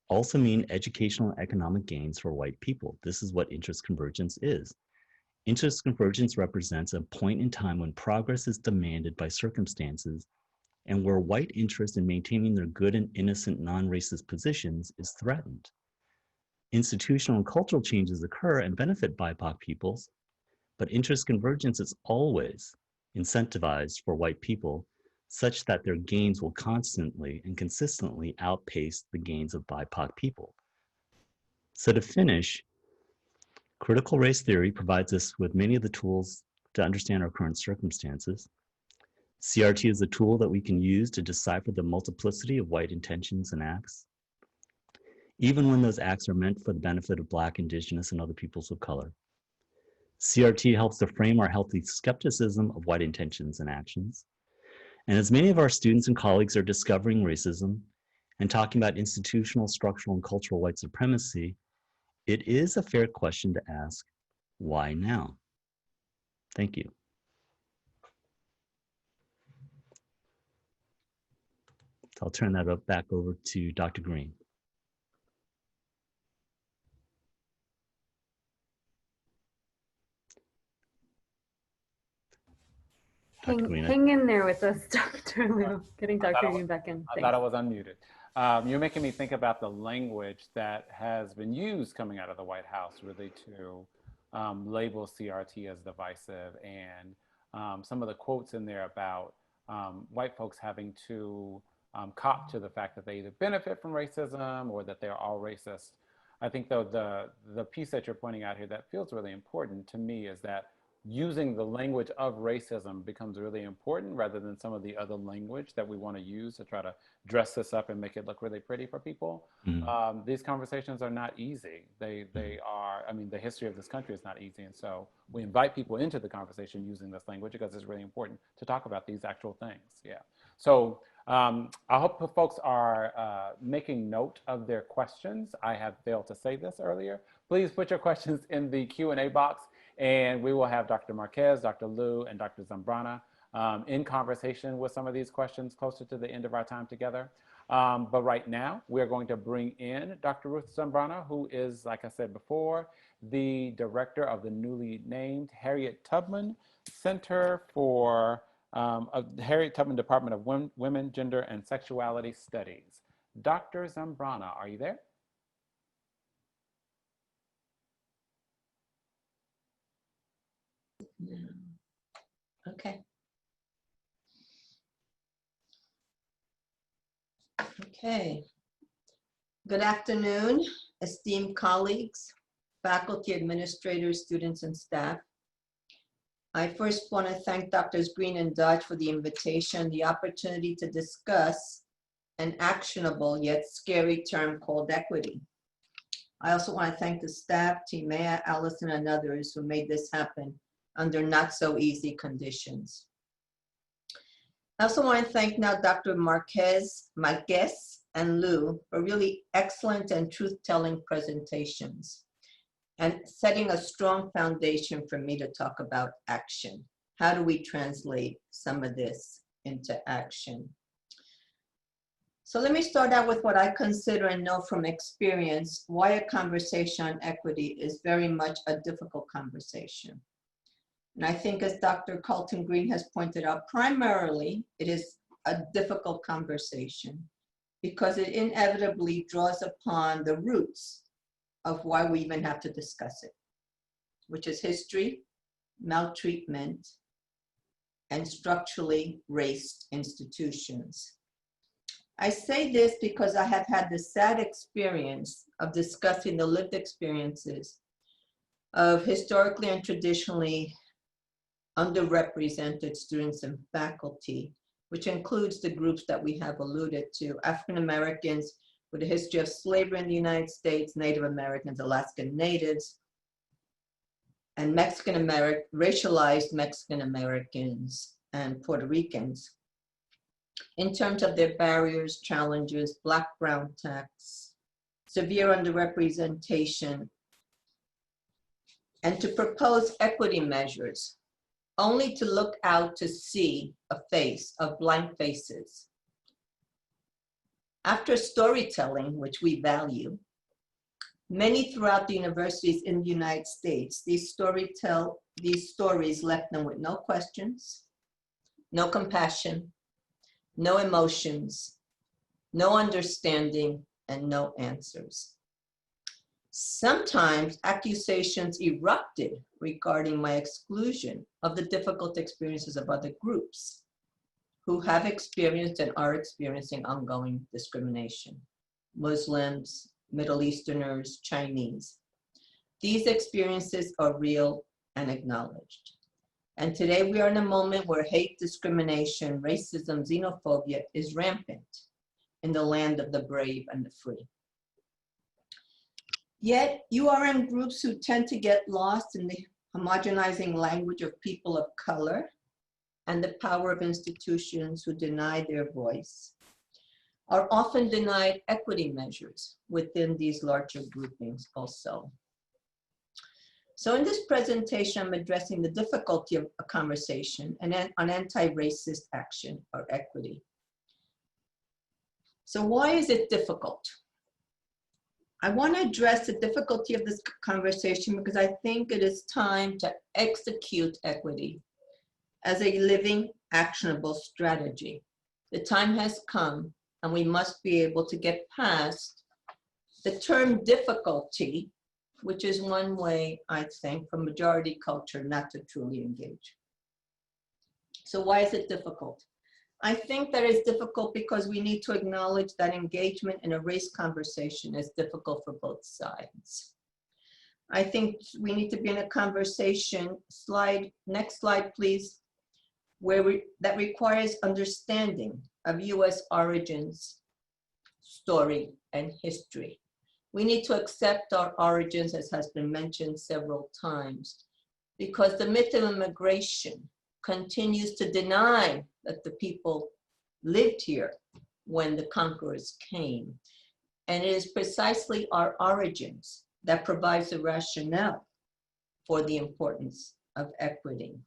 also mean educational and economic gains for white people. This is what interest convergence is. Interest convergence represents a point in time when progress is demanded by circumstances and where white interest in maintaining their good and innocent non-racist positions is threatened. Institutional and cultural changes occur and benefit BIPOC peoples, but interest convergence is always incentivized for white people such that their gains will constantly and consistently outpace the gains of BIPOC people. So to finish, critical race theory provides us with many of the tools to understand our current circumstances. CRT is a tool that we can use to decipher the multiplicity of white intentions and acts, even when those acts are meant for the benefit of Black, Indigenous, and other peoples of color. CRT helps to frame our healthy skepticism of white intentions and actions. And as many of our students and colleagues are discovering racism and talking about institutional, structural, and cultural white supremacy, it is a fair question to ask, why now? Thank you. So I'll turn that back over to Dr. Green. Hang in there with us, Dr. Liu. Getting Dr. Green back in. I thought I was unmuted. You're making me think about the language that has been used coming out of the White House really to label CRT as divisive, and some of the quotes in there about white folks having to cop to the fact that they either benefit from racism or that they're all racist. I think though the piece that you're pointing out here that feels really important to me is that using the language of racism becomes really important rather than some of the other language that we want to use to try to dress this up and make it look really pretty for people. Mm-hmm. These conversations are not easy. They are, I mean, the history of this country is not easy. And so we invite people into the conversation using this language because it's really important to talk about these actual things. Yeah. So I hope folks are making note of their questions. I have failed to say this earlier. Please put your questions in the Q&A box, and we will have Dr. Marquez, Dr. Liu, and Dr. Zambrana in conversation with some of these questions closer to the end of our time together. But right now, we're going to bring in Dr. Ruth Zambrana, who is, like I said before, the director of the newly named Harriet Tubman Center for Harriet Tubman Department of Women, Gender, and Sexuality Studies. Dr. Zambrana, are you there? Okay. Okay. Good afternoon, esteemed colleagues, faculty, administrators, students, and staff. I first want to thank Drs. Green and Dodge for the invitation, the opportunity to discuss an actionable yet scary term called equity. I also want to thank the staff, Team Maya, Allison, and others who made this happen under not so easy conditions. I also want to thank now Dr. Marquez, and Liu for really excellent and truth-telling presentations and setting a strong foundation for me to talk about action. How do we translate some of this into action? So let me start out with what I consider and know from experience why a conversation on equity is very much a difficult conversation. And I think, as Dr. Carlton Green has pointed out, primarily it is a difficult conversation because it inevitably draws upon the roots of why we even have to discuss it, which is history, maltreatment, and structurally raced institutions. I say this because I have had the sad experience of discussing the lived experiences of historically and traditionally underrepresented students and faculty which includes the groups that we have alluded to: African Americans with a history of slavery in the United States, Native Americans, Alaskan Natives, and racialized Mexican Americans and Puerto Ricans. In terms of their barriers, challenges, Black-brown tax, severe underrepresentation, and to propose equity measures, only to look out to see a face of blank faces. After storytelling, which we value, many throughout the universities in the United States, these stories left them with no questions, no compassion, no emotions, no understanding, and no answers. Sometimes accusations erupted regarding my exclusion of the difficult experiences of other groups who have experienced and are experiencing ongoing discrimination: Muslims, Middle Easterners, Chinese. These experiences are real and acknowledged. And today we are in a moment where hate, discrimination, racism, xenophobia is rampant in the land of the brave and the free. Yet URM groups who tend to get lost in the homogenizing language of people of color and the power of institutions who deny their voice are often denied equity measures within these larger groupings also. So in this presentation, I'm addressing the difficulty of a conversation on anti-racist action or equity. So why is it difficult? I want to address the difficulty of this conversation because I think it is time to execute equity as a living, actionable strategy. The time has come, and we must be able to get past the term difficulty, which is one way, I think, for majority culture not to truly engage. So why is it difficult? I think that it's difficult because we need to acknowledge that engagement in a race conversation is difficult for both sides. I think we need to be in a conversation, next slide please, that requires understanding of US origins, story, and history. We need to accept our origins, as has been mentioned several times, because the myth of immigration continues to deny that the people lived here when the conquerors came. And it is precisely our origins that provides the rationale for the importance of equity.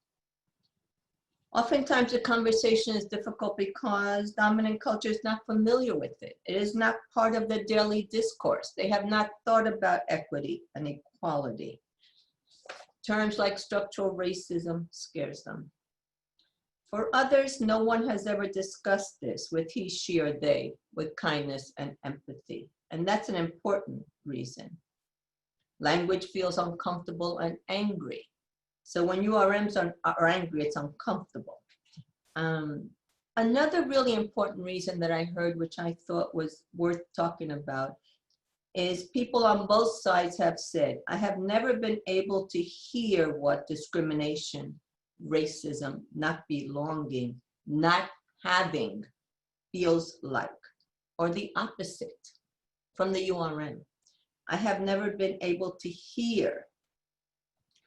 Oftentimes the conversation is difficult because dominant culture is not familiar with it. It is not part of the daily discourse. They have not thought about equity and equality. Terms like structural racism scares them. For others, no one has ever discussed this with he, she, or they with kindness and empathy. And that's an important reason. Language feels uncomfortable and angry. So when URMs are angry, it's uncomfortable. Another really important reason that I heard, which I thought was worth talking about, is people on both sides have said, I have never been able to hear what discrimination, racism, not belonging, not having feels like, or the opposite from the URM. I have never been able to hear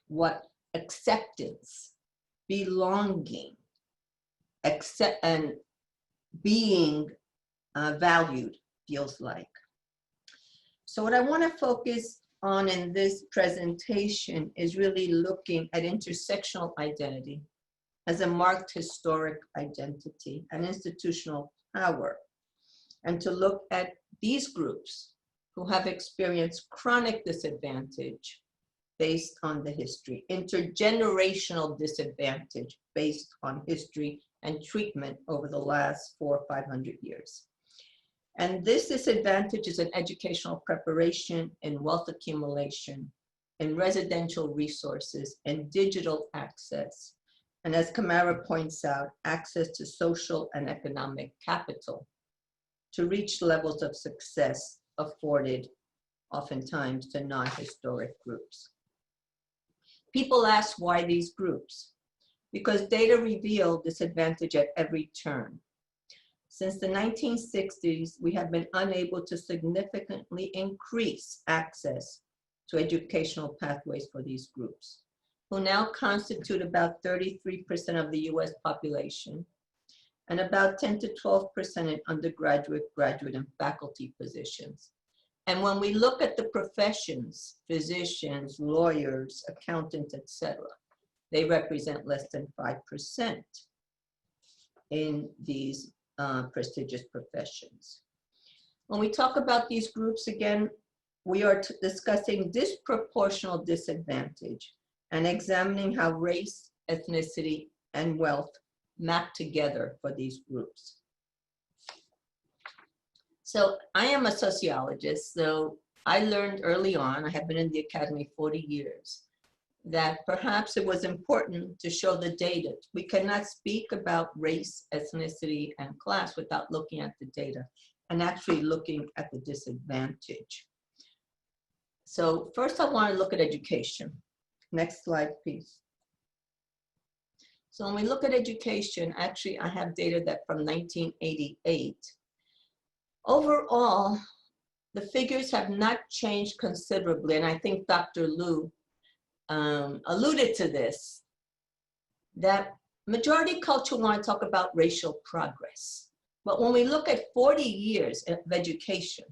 what acceptance, belonging, and being valued feels like. So what I want to focus on in this presentation is really looking at intersectional identity as a marked historic identity and institutional power, and to look at these groups who have experienced chronic disadvantage based on the history, intergenerational disadvantage based on history and treatment over the last 400 or 500 years. And this disadvantage is in educational preparation, in wealth accumulation, in residential resources, and digital access. And as Kamara points out, access to social and economic capital to reach levels of success afforded oftentimes to non-historic groups. People ask why these groups? Because data reveal disadvantage at every turn. Since the 1960s, we have been unable to significantly increase access to educational pathways for these groups, who now constitute about 33% of the US population and about 10 to 12% in undergraduate, graduate, and faculty positions. And when we look at the professions, physicians, lawyers, accountants, etc., they represent less than 5% in these prestigious professions. When we talk about these groups, again, we are discussing disproportional disadvantage and examining how race, ethnicity, and wealth map together for these groups. So I am a sociologist, so I learned early on, I have been in the academy 40 years, that perhaps it was important to show the data. We cannot speak about race, ethnicity, and class without looking at the data and actually looking at the disadvantage. So first I want to look at education. Next slide, please. So when we look at education, actually I have data that from 1988. Overall, the figures have not changed considerably, and I think Dr. Liu alluded to this, that majority culture want to talk about racial progress. But when we look at 40 years of education,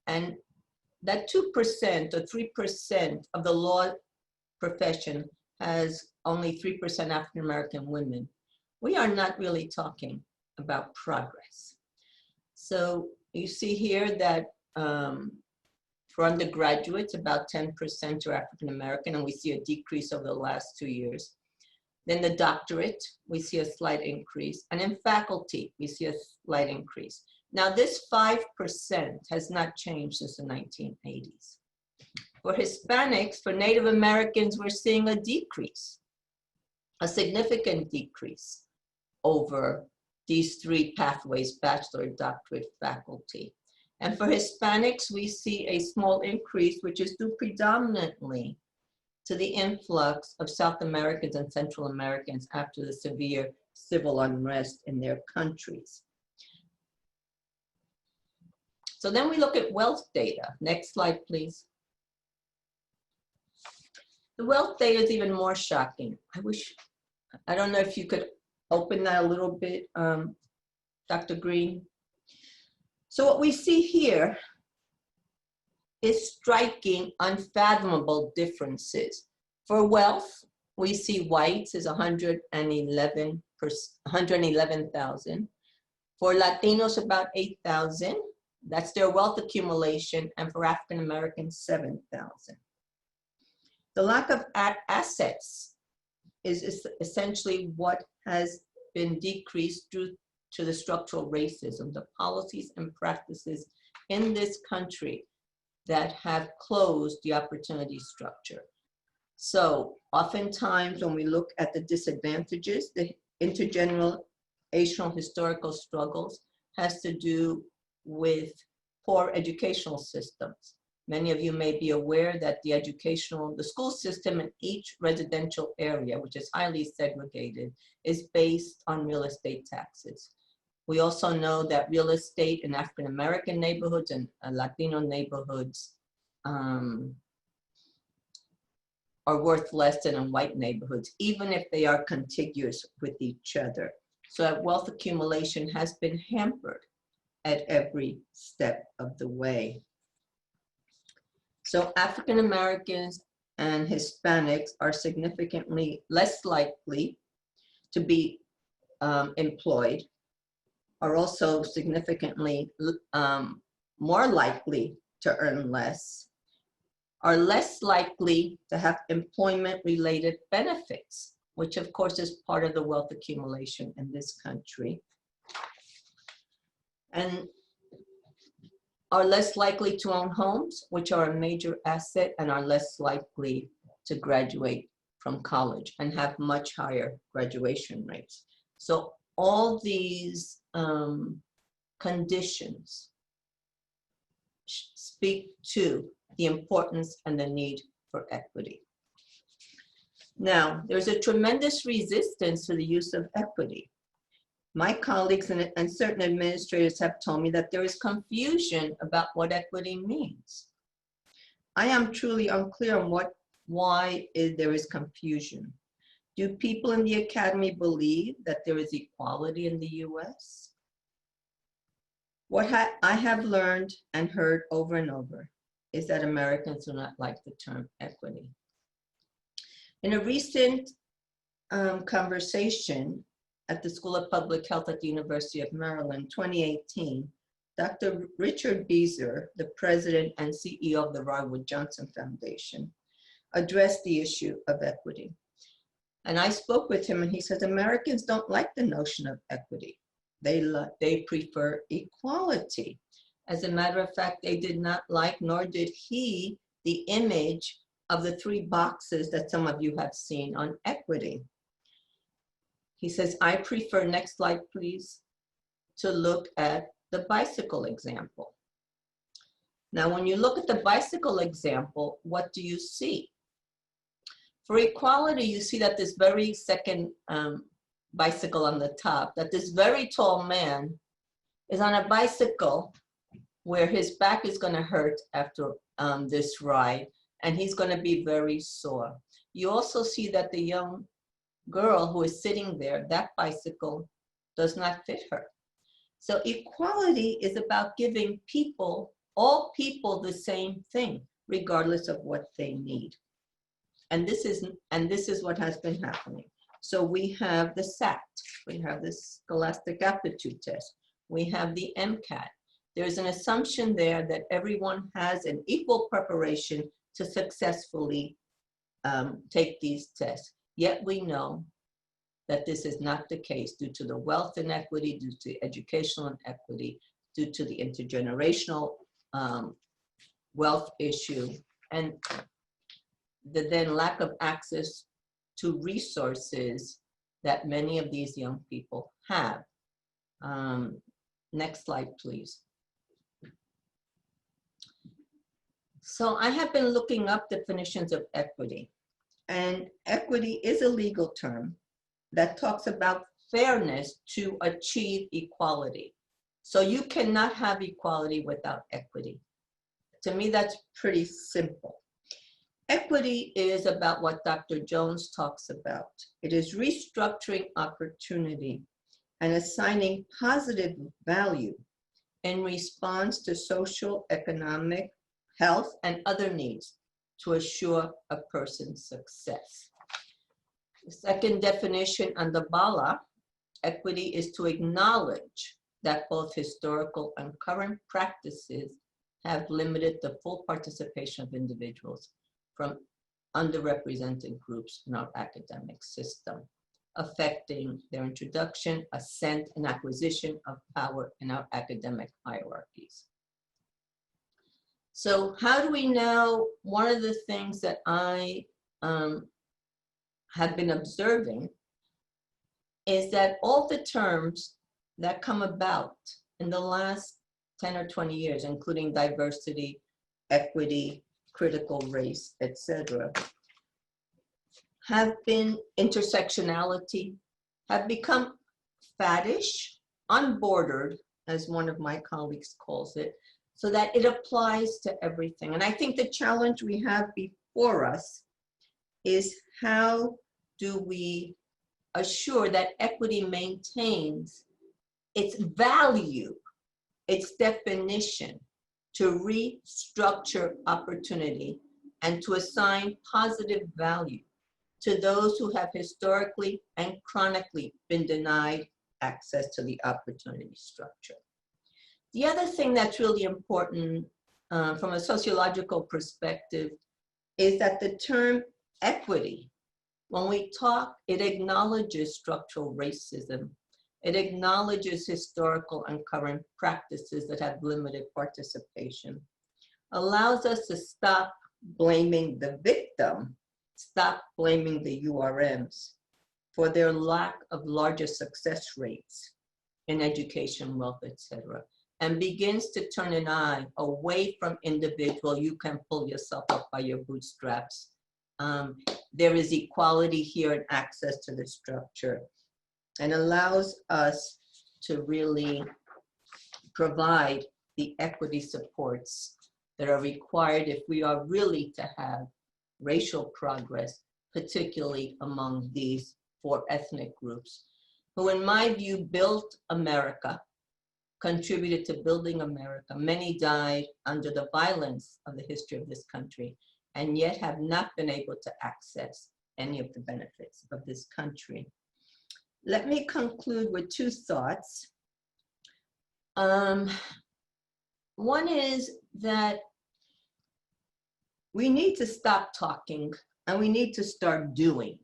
and that 2% or 3% of the law profession has only 3% African-American women, we are not really talking about progress. So you see here that for undergraduates, about 10% are African-American, and we see a decrease over the last 2 years. Then the doctorate, we see a slight increase. And in faculty, we see a slight increase. Now this 5% has not changed since the 1980s. For Hispanics, for Native Americans, we're seeing a decrease, a significant decrease over these three pathways, bachelor, doctorate, faculty. And for Hispanics, we see a small increase, which is due predominantly to the influx of South Americans and Central Americans after the severe civil unrest in their countries. So then we look at wealth data. Next slide, please. The wealth data is even more shocking. I don't know if you could open that a little bit, Dr. Green. So what we see here is striking, unfathomable differences. For wealth, we see whites is 111,000. For Latinos, about 8,000. That's their wealth accumulation. And for African Americans, 7,000. The lack of assets is essentially what has been decreased due to the structural racism, the policies and practices in this country that have closed the opportunity structure. So oftentimes when we look at the disadvantages, the intergenerational historical struggles has to do with poor educational systems. Many of you may be aware that the school system in each residential area, which is highly segregated, is based on real estate taxes. We also know that real estate in African American neighborhoods and Latino neighborhoods are worth less than in white neighborhoods, even if they are contiguous with each other. So that wealth accumulation has been hampered at every step of the way. So African Americans and Hispanics are significantly less likely to be employed, are also significantly more likely to earn less, are less likely to have employment-related benefits, which of course is part of the wealth accumulation in this country, and are less likely to own homes, which are a major asset, and are less likely to graduate from college and have much higher graduation rates. So all these conditions speak to the importance and the need for equity. Now, there's a tremendous resistance to the use of equity. My colleagues and certain administrators have told me that there is confusion about what equity means. I am truly unclear on why there is confusion. Do people in the academy believe that there is equality in the US? What I have learned and heard over and over is that Americans do not like the term equity. In a recent conversation at the School of Public Health at the University of Maryland, 2018, Dr. Richard Beezer, the president and CEO of the Roy Wood Johnson Foundation, addressed the issue of equity. And I spoke with him and he said, Americans don't like the notion of equity. They prefer equality. As a matter of fact, they did not like, nor did he, the image of the 3 boxes that some of you have seen on equity. He says, I prefer, next slide please, to look at the bicycle example. Now, when you look at the bicycle example, what do you see? For equality, you see that this very second bicycle on the top, that this very tall man is on a bicycle where his back is going to hurt after this ride, and he's going to be very sore. You also see that the young girl who is sitting there, that bicycle does not fit her. So equality is about giving people, all people, the same thing, regardless of what they need. And this is what has been happening. So we have the SAT, we have the Scholastic Aptitude Test, we have the MCAT. There's an assumption there that everyone has an equal preparation to successfully take these tests. Yet we know that this is not the case due to the wealth inequity, due to educational inequity, due to the intergenerational wealth issue, and the then lack of access to resources that many of these young people have. Next slide, please. So I have been looking up definitions of equity, and equity is a legal term that talks about fairness to achieve equality. So you cannot have equality without equity. To me, that's pretty simple. Equity is about what Dr. Jones talks about. It is restructuring opportunity and assigning positive value in response to social, economic, health, and other needs to assure a person's success. The second definition on the bala, equity is to acknowledge that both historical and current practices have limited the full participation of individuals from underrepresented groups in our academic system, affecting their introduction, ascent, and acquisition of power in our academic hierarchies. So how do we know? One of the things that I have been observing is that all the terms that come about in the last 10 or 20 years, including diversity, equity, critical race, etc., have been intersectionality, have become faddish, unbordered, as one of my colleagues calls it, so that it applies to everything. And I think the challenge we have before us is how do we assure that equity maintains its value, its definition, to restructure opportunity and to assign positive value to those who have historically and chronically been denied access to the opportunity structure. The other thing that's really important from a sociological perspective is that the term equity, when we talk, it acknowledges structural racism. It acknowledges historical and current practices that have limited participation, allows us to stop blaming the victim, stop blaming the URMs for their lack of larger success rates in education, wealth, etc., and begins to turn an eye away from individual, you can pull yourself up by your bootstraps. There is equality here and access to the structure, and allows us to really provide the equity supports that are required if we are really to have racial progress, particularly among these 4 ethnic groups, who in my view built America, contributed to building America. Many died under the violence of the history of this country, and yet have not been able to access any of the benefits of this country. Let me conclude with 2 thoughts. One is that we need to stop talking and we need to start doing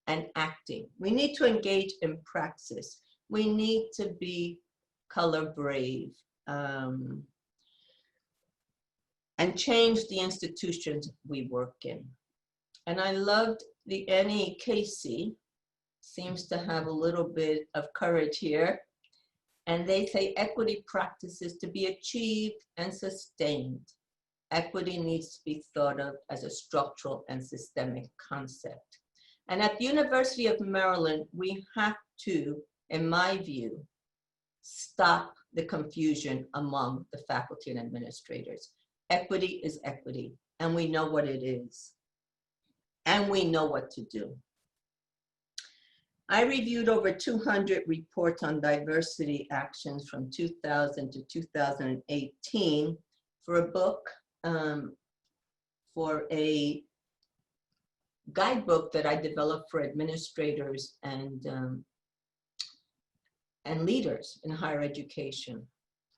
and acting. We need to engage in praxis. We need to be color brave and change the institutions we work in. And I loved the Annie Casey seems to have a little bit of courage here. And they say equity practices to be achieved and sustained. Equity needs to be thought of as a structural and systemic concept. And at the University of Maryland, we have to, in my view, stop the confusion among the faculty and administrators. Equity is equity, and we know what it is, and we know what to do. I reviewed over 200 reports on diversity actions from 2000 to 2018 for a book, for a guidebook that I developed for administrators and leaders in higher education.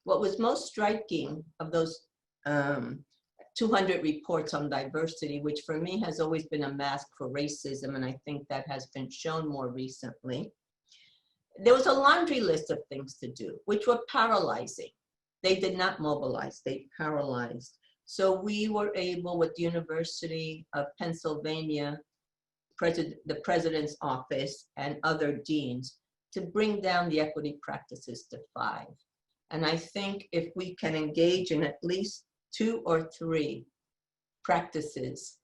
What was most striking of those 200 reports on diversity, which for me has always been a mask for racism, and I think that has been shown more recently, there was a laundry list of things to do, which were paralyzing. They did not mobilize, they paralyzed. So we were able, with the University of Pennsylvania, the president's office, and other deans, to bring down the equity practices to 5. And I think if we can engage in at least 2 or 3 practices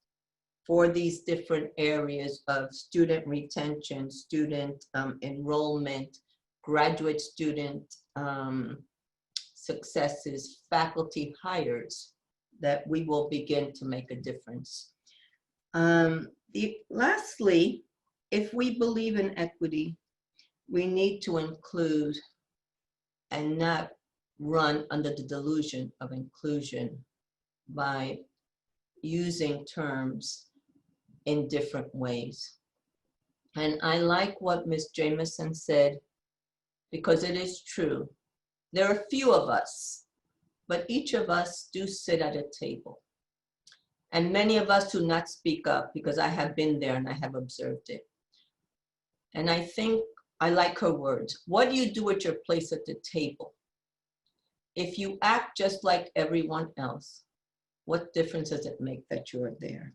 for these different areas of student retention, student enrollment, graduate student successes, faculty hires, that we will begin to make a difference. Lastly, if we believe in equity, we need to include and not run under the delusion of inclusion by using terms in different ways. And I like what Ms. Jamison said, because it is true. There are few of us, but each of us do sit at a table. And many of us do not speak up, because I have been there and I have observed it. And I think I like her words. What do you do at your place at the table? If you act just like everyone else, what difference does it make that you are there?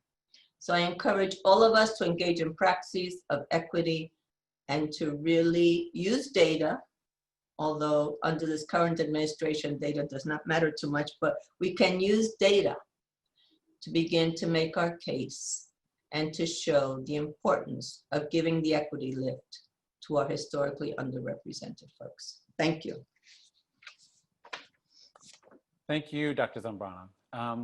So I encourage all of us to engage in praxis of equity and to really use data, although under this current administration, data does not matter too much, but we can use data to begin to make our case and to show the importance of giving the equity lift to our historically underrepresented folks. Thank you. Thank you, Dr. Zambrana.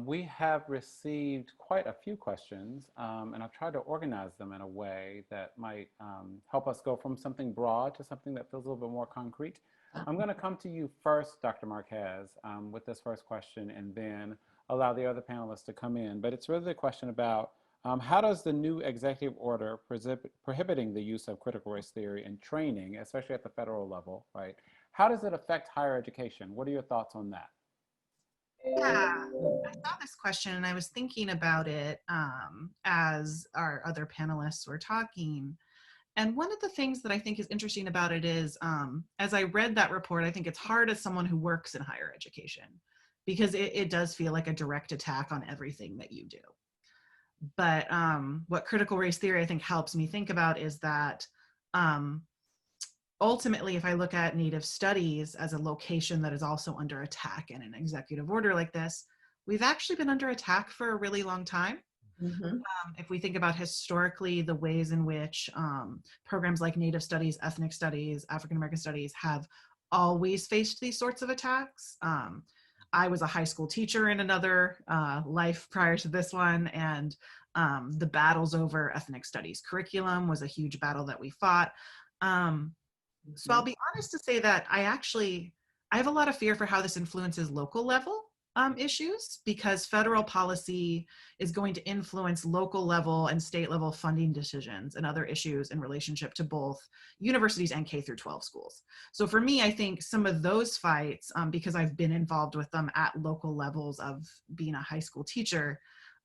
We have received quite a few questions, and I've tried to organize them in a way that might help us go from something broad to something that feels a little bit more concrete. I'm going to come to you first, Dr. Marquez, with this first question, and then allow the other panelists to come in. But it's really a question about how does the new executive order prohibiting the use of critical race theory in training, especially at the federal level, right? How does it affect higher education? What are your thoughts on that? Yeah, I saw this question and I was thinking about it as our other panelists were talking. And one of the things that I think is interesting about it is, as I read that report, I think it's hard as someone who works in higher education, because it does feel like a direct attack on everything that you do. But what critical race theory I think helps me think about is that ultimately, if I look at Native studies as a location that is also under attack in an executive order like this, we've actually been under attack for a really long time. Mm-hmm. If we think about historically the ways in which programs like Native studies, ethnic studies, African American studies have always faced these sorts of attacks. I was a high school teacher in another life prior to this one, and the battles over ethnic studies curriculum was a huge battle that we fought. So I'll be honest to say that I have a lot of fear for how this influences local level issues, because federal policy is going to influence local level and state level funding decisions and other issues in relationship to both universities and K through 12 schools. So for me, I think some of those fights, because I've been involved with them at local levels of being a high school teacher,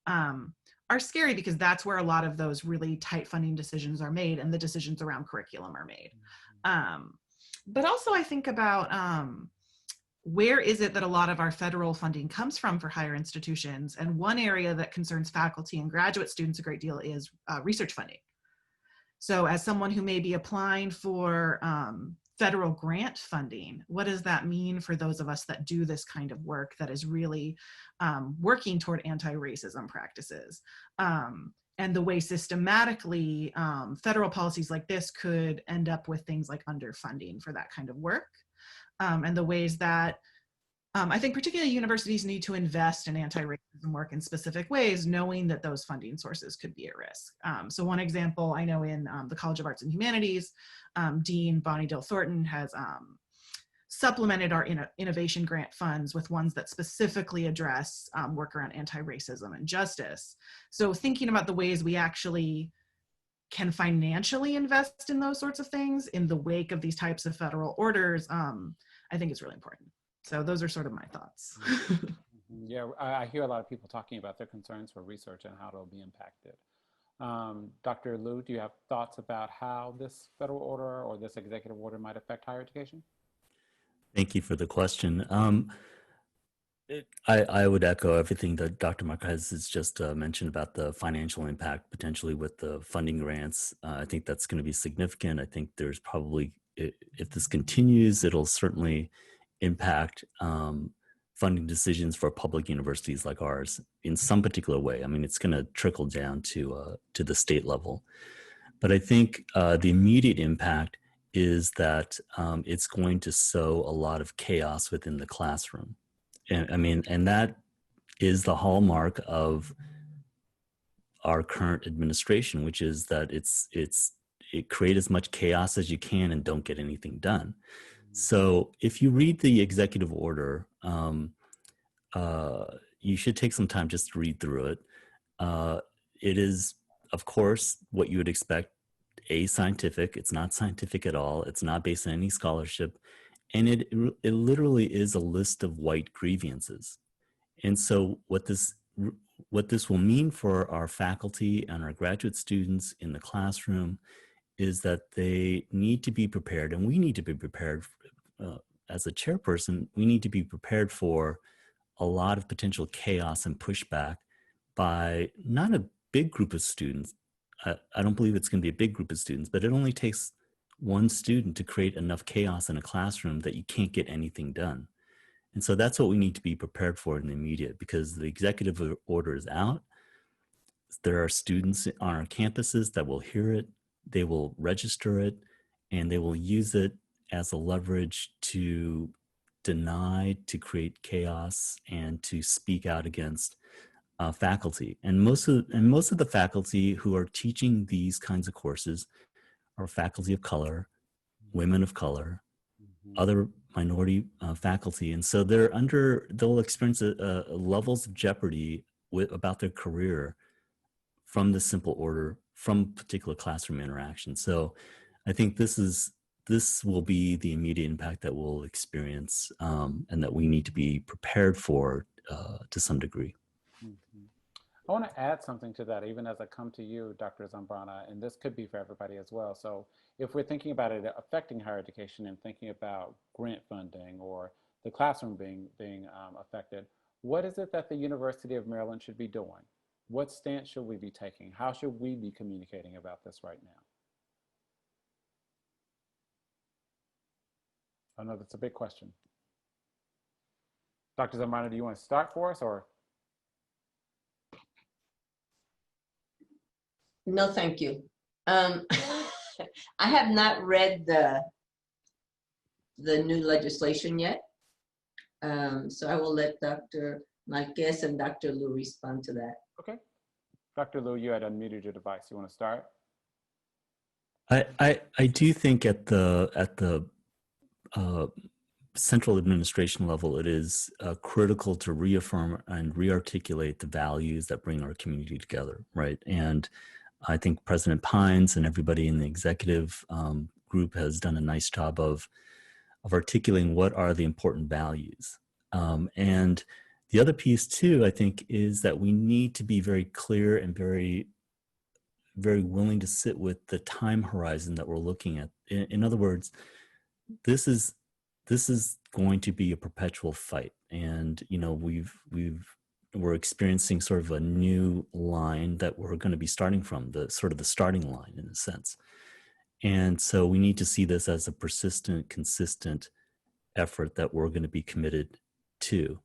are scary, because that's where a lot of those really tight funding decisions are made, and the decisions around curriculum are made. But also I think about where is it that a lot of our federal funding comes from for higher institutions? And one area that concerns faculty and graduate students a great deal is research funding. So as someone who may be applying for federal grant funding, what does that mean for those of us that do this kind of work that is really working toward anti-racism practices? And the way systematically federal policies like this could end up with things like underfunding for that kind of work. And the ways that I think particularly universities need to invest in anti-racism work in specific ways, knowing that those funding sources could be at risk. So one example I know in the College of Arts and Humanities, Dean Bonnie Dill Thornton has supplemented our innovation grant funds with ones that specifically address work around anti-racism and justice. So thinking about the ways we actually can financially invest in those sorts of things in the wake of these types of federal orders, I think is really important. So those are sort of my thoughts. Yeah, I hear a lot of people talking about their concerns for research and how it'll be impacted. Dr. Liu, do you have thoughts about how this federal order or this executive order might affect higher education? Thank you for the question. I would echo everything that Dr. Marquez has just mentioned about the financial impact potentially with the funding grants. I think that's going to be significant. I think there's probably, if this continues, it'll certainly impact funding decisions for public universities like ours in some particular way. I mean, it's going to trickle down to the state level. But I think the immediate impact is that it's going to sow a lot of chaos within the classroom. And that is the hallmark of our current administration, which is that it create as much chaos as you can and don't get anything done. So if you read the executive order, you should take some time just to read through it. It is, of course, what you would expect, ascientific. It's not scientific at all. It's not based on any scholarship. And it literally is a list of white grievances. And so what this will mean for our faculty and our graduate students in the classroom is that they need to be prepared, and we need to be prepared. As a chairperson, we need to be prepared for a lot of potential chaos and pushback by not a big group of students. I don't believe it's going to be a big group of students, but it only takes one student to create enough chaos in a classroom that you can't get anything done. And so that's what we need to be prepared for in the immediate, because the executive order is out. There are students on our campuses that will hear it, they will register it, and they will use it as a leverage to deny, to create chaos, and to speak out against faculty. And most of the faculty who are teaching these kinds of courses are faculty of color, women of color, other minority faculty. And so they'll experience levels of jeopardy about their career from the simple order, from particular classroom interaction. So I think this will be the immediate impact that we'll experience, and that we need to be prepared for to some degree. I want to add something to that, even as I come to you, Dr. Zambrana, and this could be for everybody as well. So if we're thinking about it affecting higher education and thinking about grant funding or the classroom being affected, what is it that the University of Maryland should be doing? What stance should we be taking? How should we be communicating about this right now? I know that's a big question. Dr. Zambrana, do you want to start for us, or? No, thank you. I have not read the the new legislation yet. So I will let Dr. Marquez and Dr. Liu respond to that. Okay. Dr. Liu, you had unmuted your device. You want to start? I do think at the central administration level, it is critical to reaffirm and rearticulate the values that bring our community together, right? And I think President Pines and everybody in the executive group has done a nice job of articulating what are the important values. And the other piece too, I think, is that we need to be very clear and very willing to sit with the time horizon that we're looking at. In other words, this is going to be a perpetual fight, and you know we're experiencing sort of a new line that we're going to be starting from, the starting line in a sense. And so we need to see this as a persistent, consistent effort that we're going to be committed to,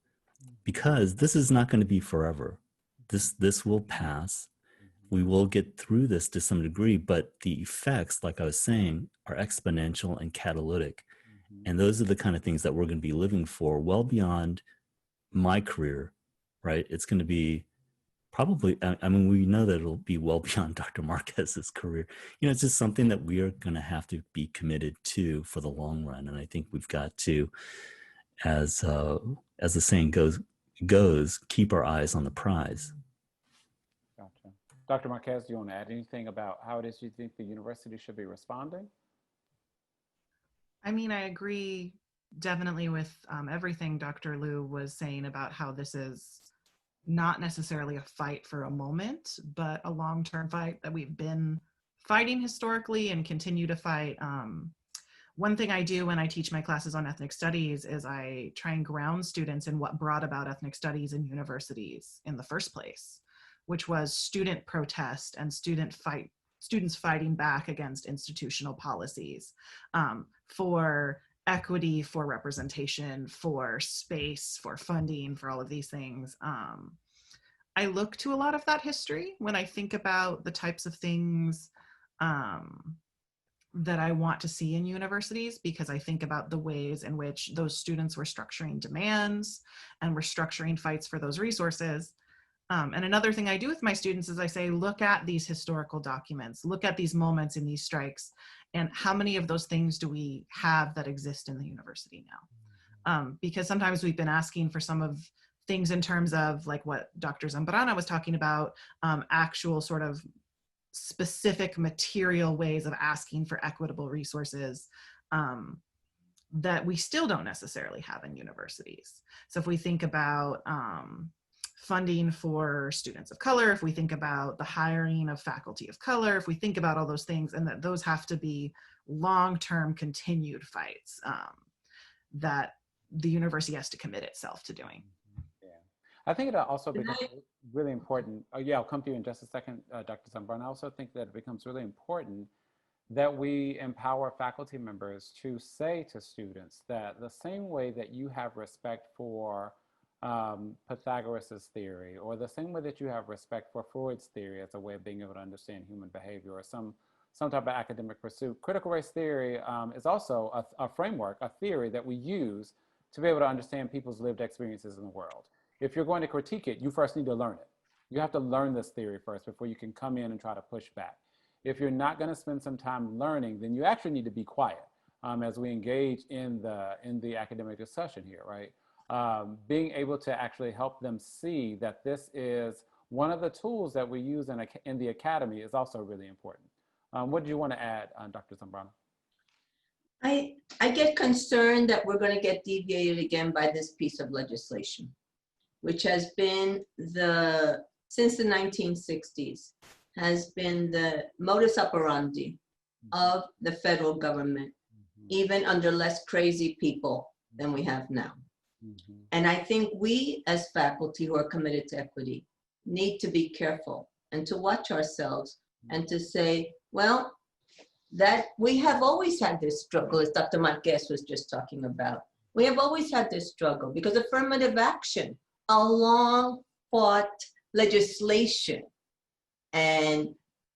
because this is not going to be forever. This will pass. We will get through this to some degree, but the effects, like I was saying, are exponential and catalytic. And those are the kind of things that we're going to be living for well beyond my career, right? It's going to be probably, I mean, we know that it'll be well beyond Dr. Marquez's career. You know, it's just something that we are going to have to be committed to for the long run. And I think we've got to, as the saying goes, keep our eyes on the prize. Gotcha. Dr. Marquez, do you want to add anything about how it is you think the university should be responding? I mean, I agree definitely with everything Dr. Liu was saying about how this is not necessarily a fight for a moment, but a long-term fight that we've been fighting historically and continue to fight. One thing I do when I teach my classes on ethnic studies is I try and ground students in what brought about ethnic studies in universities in the first place, which was student protest and students fighting back against institutional policies for equity, for representation, for space, for funding, for all of these things. I look to a lot of that history when I think about the types of things that I want to see in universities, because I think about the ways in which those students were structuring demands and were structuring fights for those resources. And another thing I do with my students is I say, look at these historical documents, look at these moments in these strikes, and how many of those things do we have that exist in the university now? Because sometimes we've been asking for some of things in terms of like what Dr. Zambrana was talking about, actual sort of specific material ways of asking for equitable resources that we still don't necessarily have in universities. So if we think about funding for students of color, if we think about the hiring of faculty of color, if we think about all those things, and that those have to be long-term continued fights that the university has to commit itself to doing. Yeah, I think it also becomes really important. Oh yeah, I'll come to you in just a second, Dr. Zambrana. I also think that it becomes really important that we empower faculty members to say to students that the same way that you have respect for Pythagoras's theory, or the same way that you have respect for Freud's theory as a way of being able to understand human behavior, or some type of academic pursuit. Critical race theory is also a framework, a theory that we use to be able to understand people's lived experiences in the world. If you're going to critique it, you first need to learn it. You have to learn this theory first before you can come in and try to push back. If you're not going to spend some time learning, then you actually need to be quiet as we engage in the academic discussion here, right? Being able to actually help them see that this is one of the tools that we use in the academy is also really important. What do you want to add, Dr. Zambrana? I get concerned that we're going to get deviated again by this piece of legislation, which has been since the 1960s, has been the modus operandi of the federal government, even under less crazy people than we have now. And I think we as faculty who are committed to equity need to be careful and to watch ourselves and to say, well, that we have always had this struggle, as Dr. Marquez was just talking about. We have always had this struggle because affirmative action, a long fought legislation, and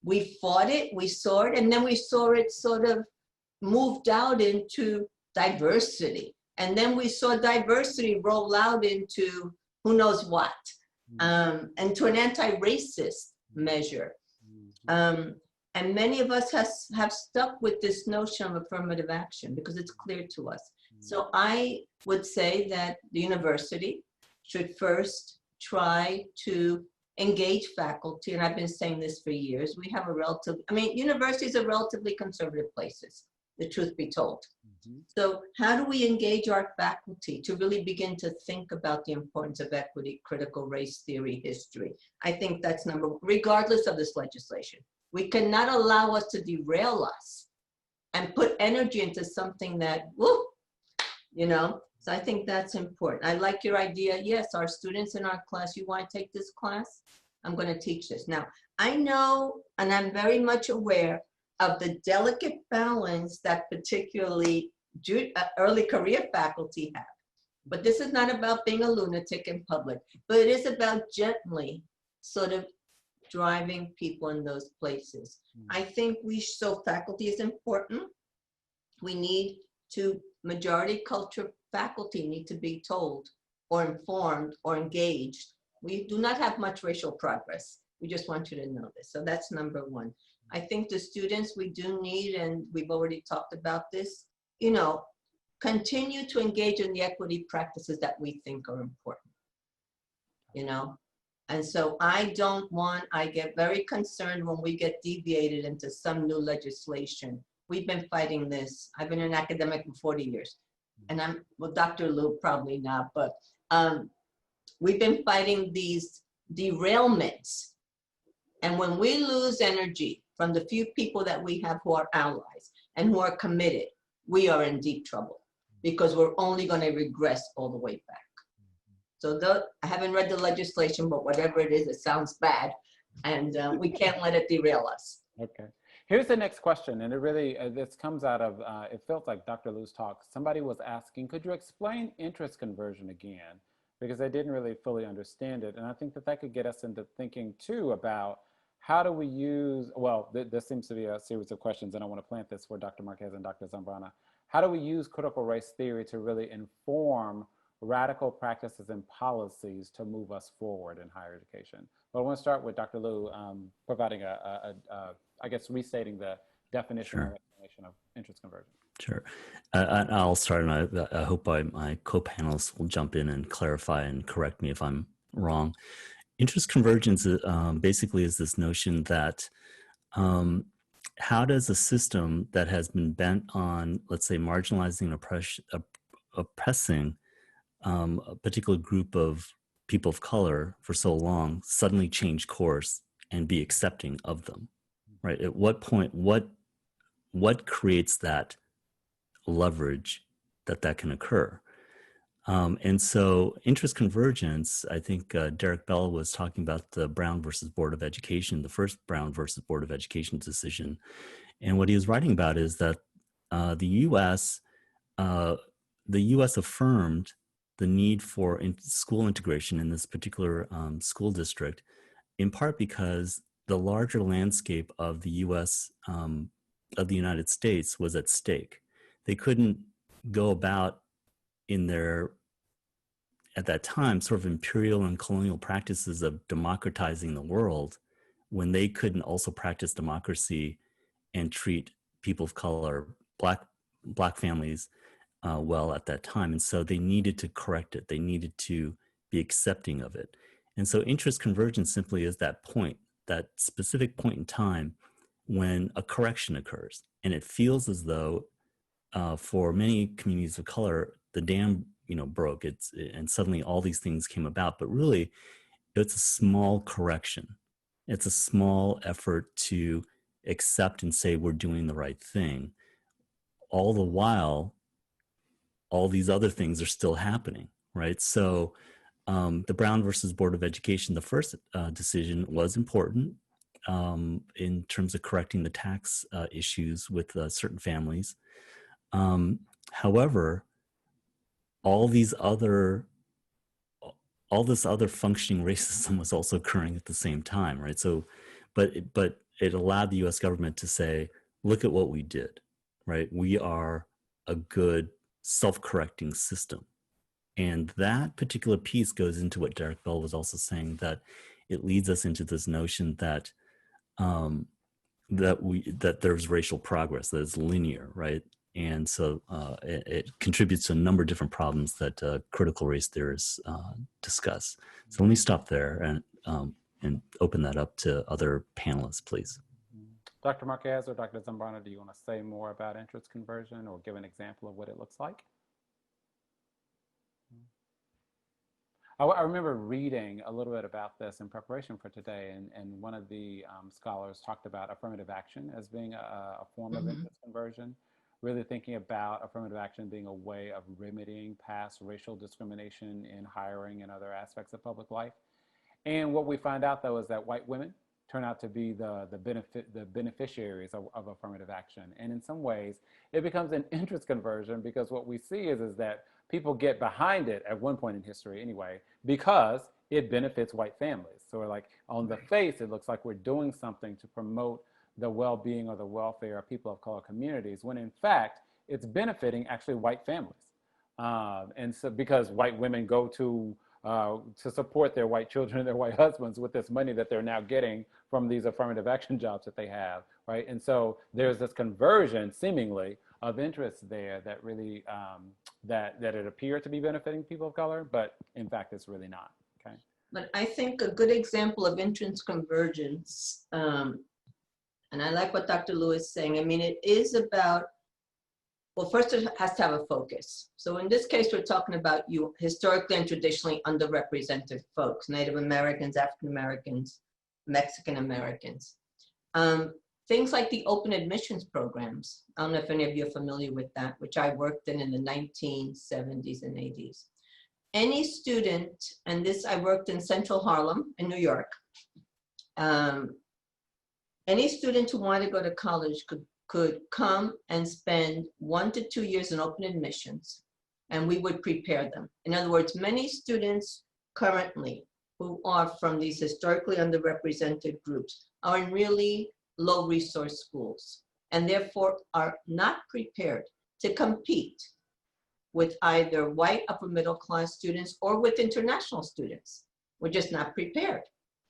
we fought it, we saw it, and then we saw it sort of moved out into diversity. And then we saw diversity roll out into who knows what, and to an anti-racist measure. And many of us have stuck with this notion of affirmative action because it's clear to us. So I would say that the university should first try to engage faculty, and I've been saying this for years. We have universities are relatively conservative places, the truth be told. So how do we engage our faculty to really begin to think about the importance of equity, critical race theory, history? I think that's number one, regardless of this legislation. We cannot allow us to derail us and put energy into something that, woo, so I think that's important. I like your idea. Yes, our students in our class, you want to take this class? I'm going to teach this. Now, I know, and I'm very much aware of the delicate balance that particularly early career faculty have. But this is not about being a lunatic in public, but it is about gently sort of driving people in those places. I think so faculty is important. We need to, majority culture faculty need to be told or informed or engaged. We do not have much racial progress. We just want you to know this. So that's number one. I think the students we do need, and we've already talked about this, continue to engage in the equity practices that we think are important, And so I get very concerned when we get deviated into some new legislation. We've been fighting this. I've been an academic for 40 years. And Dr. Liu probably not, but we've been fighting these derailments. And when we lose energy from the few people that we have who are allies and who are committed, we are in deep trouble because we're only going to regress all the way back. So I haven't read the legislation, but whatever it is, it sounds bad. And we can't let it derail us. Okay. Here's the next question, and it really, this comes out of, it felt like Dr. Liu's talk. Somebody was asking, could you explain interest conversion again? Because I didn't really fully understand it. And I think that could get us into thinking too about how do we use, well, this seems to be a series of questions, and I want to plant this for Dr. Marquez and Dr. Zambrana. How do we use critical race theory to really inform radical practices and policies to move us forward in higher education? But I want to start with Dr. Liu providing I guess, restating the definition or explanation of interest conversion. Sure. I'll start, and I hope my co-panelists will jump in and clarify and correct me if I'm wrong. Interest convergence basically is this notion that how does a system that has been bent on, let's say, marginalizing and oppressing a particular group of people of color for so long suddenly change course and be accepting of them? Right? At what point, what creates that leverage that can occur? And so interest convergence, I think Derek Bell was talking about the Brown versus Board of Education, the first Brown versus Board of Education decision. And what he was writing about is that the U.S. affirmed the need for school integration in this particular school district, in part because the larger landscape of the U.S. Of the United States was at stake. They couldn't go about in their, at that time, sort of imperial and colonial practices of democratizing the world when they couldn't also practice democracy and treat people of color, black families well at that time. And so they needed to correct it. They needed to be accepting of it. And so interest convergence simply is that point, that specific point in time when a correction occurs. And it feels as though for many communities of color, the dam broke, and suddenly all these things came about. But really, it's a small correction. It's a small effort to accept and say we're doing the right thing. All the while, all these other things are still happening, right? So the Brown versus Board of Education, the first decision was important in terms of correcting the tax issues with certain families. However, all this other functioning racism was also occurring at the same time, right? So, but it allowed the U.S. government to say, look at what we did, right? We are a good self-correcting system. And that particular piece goes into what Derek Bell was also saying, that it leads us into this notion that that there's racial progress, that it's linear, right? And so it contributes to a number of different problems that critical race theorists discuss. So let me stop there and open that up to other panelists, please. Dr. Marquez or Dr. Zambrana, do you want to say more about interest conversion or give an example of what it looks like? I remember reading a little bit about this in preparation for today, and one of the scholars talked about affirmative action as being a form of interest conversion, really thinking about affirmative action being a way of remedying past racial discrimination in hiring and other aspects of public life. And what we find out, though, is that white women turn out to be the beneficiaries of affirmative action. And in some ways, it becomes an interest conversion, because what we see is that people get behind it at one point in history anyway, because it benefits white families. So we're like, on the face, it looks like we're doing something to promote the well-being or the welfare of people of color communities, when in fact, it's benefiting actually white families. And so because white women go to support their white children and their white husbands with this money that they're now getting from these affirmative action jobs that they have, right? And so there's this conversion, seemingly, of interest there that really, that it appeared to be benefiting people of color, but in fact, it's really not, okay? But I think a good example of interest convergence, and I like what Dr. Lewis is saying. I mean, it is about, well, first it has to have a focus. So in this case, we're talking about you historically and traditionally underrepresented folks, Native Americans, African Americans, Mexican Americans. Things like the open admissions programs. I don't know if any of you are familiar with that, which I worked in the 1970s and 80s. Any student, and this, I worked in Central Harlem in New York. Any student who wanted to go to college could come and spend 1 to 2 years in open admissions, and we would prepare them. In other words, many students currently who are from these historically underrepresented groups are in really low resource schools, and therefore are not prepared to compete with either white upper middle class students or with international students. We're just not prepared.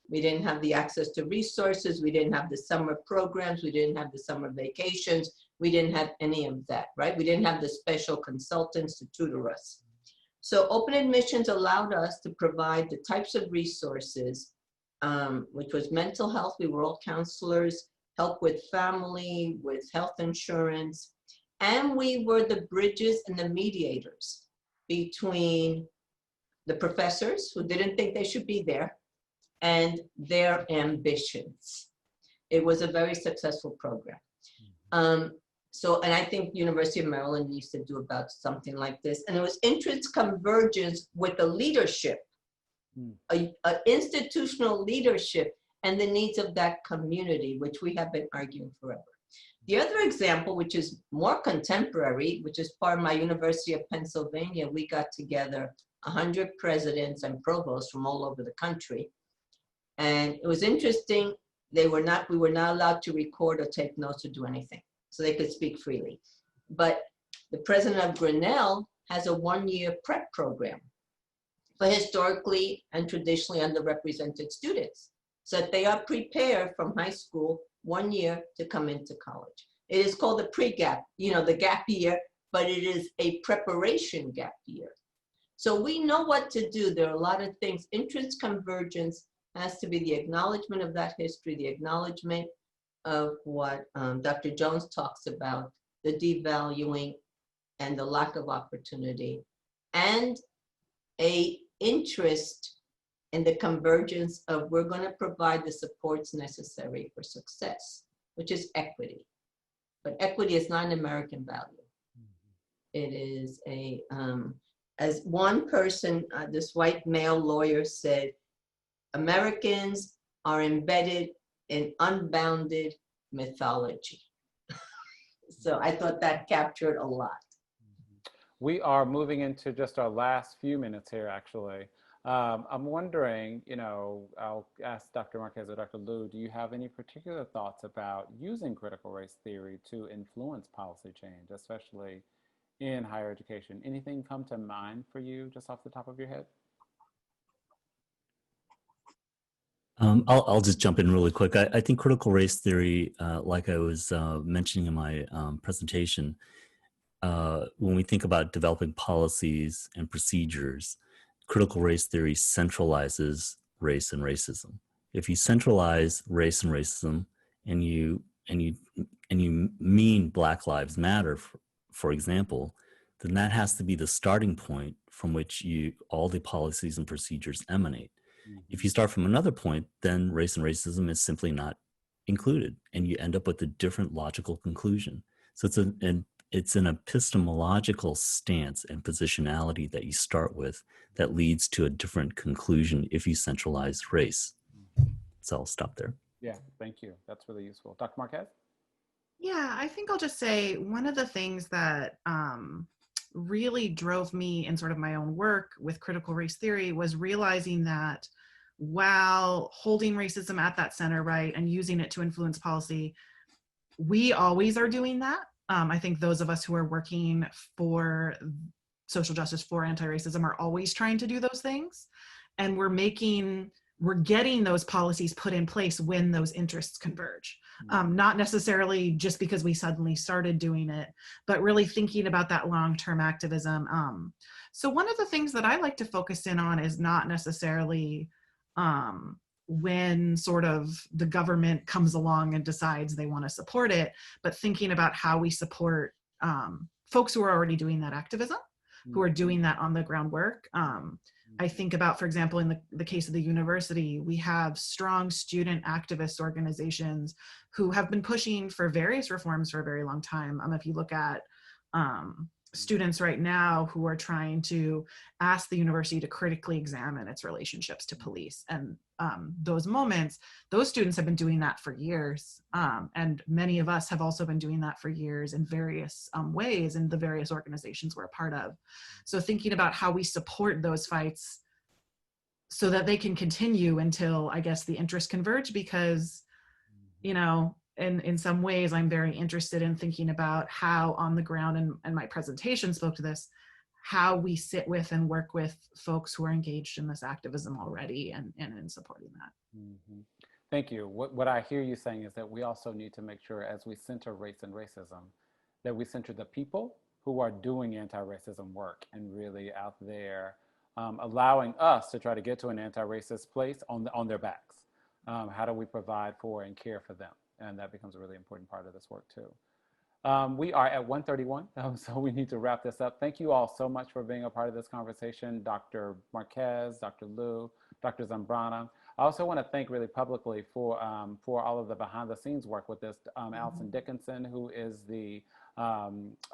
We didn't have the access to resources. We didn't have the summer programs. We didn't have the summer vacations. We didn't have any of that, right? We didn't have the special consultants to tutor us. So open admissions allowed us to provide the types of resources, which was mental health. We were all counselors, help with family, with health insurance. And we were the bridges and the mediators between the professors who didn't think they should be there and their ambitions. It was a very successful program. And I think University of Maryland needs to do about something like this. And it was interest convergence with the leadership, a institutional leadership and the needs of that community, which we have been arguing forever. The other example, which is more contemporary, which is part of my University of Pennsylvania, we got together 100 presidents and provosts from all over the country. And it was interesting, we were not allowed to record or take notes or do anything, so they could speak freely. But the president of Grinnell has a 1-year prep program for historically and traditionally underrepresented students, so that they are prepared from high school 1 year to come into college. It is called the pre-gap, the gap year, but it is a preparation gap year. So we know what to do. There are a lot of things. Interest convergence has to be the acknowledgement of that history, the acknowledgement of what Dr. Jones talks about, the devaluing and the lack of opportunity, and a interest in the convergence of we're going to provide the supports necessary for success, which is equity. But equity is not an American value. It is as one person, this white male lawyer said, Americans are embedded in unbounded mythology. So I thought that captured a lot. We are moving into just our last few minutes here, actually. I'm wondering, I'll ask Dr. Marquez or Dr. Liu, do you have any particular thoughts about using critical race theory to influence policy change, especially in higher education. Anything come to mind for you just off the top of your head? I'll just jump in really quick. I think critical race theory, like I was mentioning in my presentation, when we think about developing policies and procedures, critical race theory centralizes race and racism. If you centralize race and racism, and you mean Black Lives Matter, for example, then that has to be the starting point from which all the policies and procedures emanate. If you start from another point, then race and racism is simply not included, and you end up with a different logical conclusion. So it's an epistemological stance and positionality that you start with that leads to a different conclusion if you centralize race. So I'll stop there. Yeah, thank you. That's really useful. Dr. Marquez? Yeah, I think I'll just say one of the things that really drove me in sort of my own work with critical race theory was realizing that while holding racism at that center, right, and using it to influence policy, we always are doing that. I think those of us who are working for social justice, for anti-racism, are always trying to do those things. And we're getting those policies put in place when those interests converge. Not necessarily just because we suddenly started doing it, but really thinking about that long-term activism. So one of the things that I like to focus in on is not necessarily when sort of the government comes along and decides they want to support it, but thinking about how we support folks who are already doing that activism, who are doing that on the ground work. I think about, for example, in the case of the university, we have strong student activist organizations who have been pushing for various reforms for a very long time. If you look at students right now who are trying to ask the university to critically examine its relationships to police, and those students have been doing that for years. And many of us have also been doing that for years in various ways in the various organizations we're a part of. So thinking about how we support those fights so that they can continue until, I guess, the interests converge, because, you know, in some ways I'm very interested in thinking about how on the ground, and my presentation spoke to this, how we sit with and work with folks who are engaged in this activism already and in supporting that. Mm-hmm. Thank you. What I hear you saying is that we also need to make sure, as we center race and racism, that we center the people who are doing anti-racism work and really out there allowing us to try to get to an anti-racist place on their backs. How do we provide for and care for them? And that becomes a really important part of this work too. We are at 1:31, so we need to wrap this up. Thank you all so much for being a part of this conversation, Dr. Marquez, Dr. Liu, Dr. Zambrana. I also want to thank really publicly for all of the behind the scenes work with this, Allison Dickinson, who is the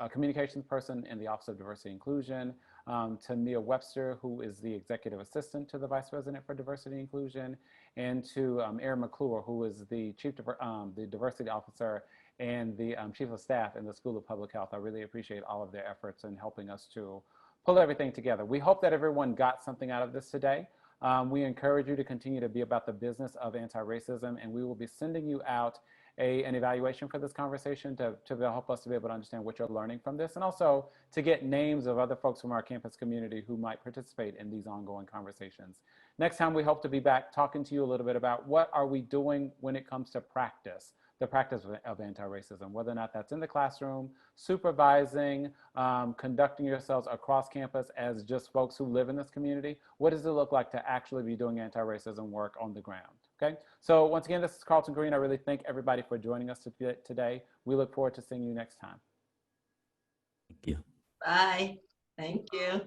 communications person in the Office of Diversity and Inclusion, to Mia Webster, who is the executive assistant to the Vice President for Diversity and Inclusion, and to Erin McClure, who is the the diversity officer and the chief of staff in the School of Public Health. I really appreciate all of their efforts in helping us to pull everything together. We hope that everyone got something out of this today. We encourage you to continue to be about the business of anti-racism, and we will be sending you out an evaluation for this conversation to help us to be able to understand what you're learning from this, and also to get names of other folks from our campus community who might participate in these ongoing conversations. Next time, we hope to be back talking to you a little bit about what are we doing when it comes to practice, the practice of anti-racism, whether or not that's in the classroom, supervising, conducting yourselves across campus as just folks who live in this community. What does it look like to actually be doing anti-racism work on the ground? Okay, so once again, this is Carlton Green. I really thank everybody for joining us today. We look forward to seeing you next time. Thank you. Bye. Thank you.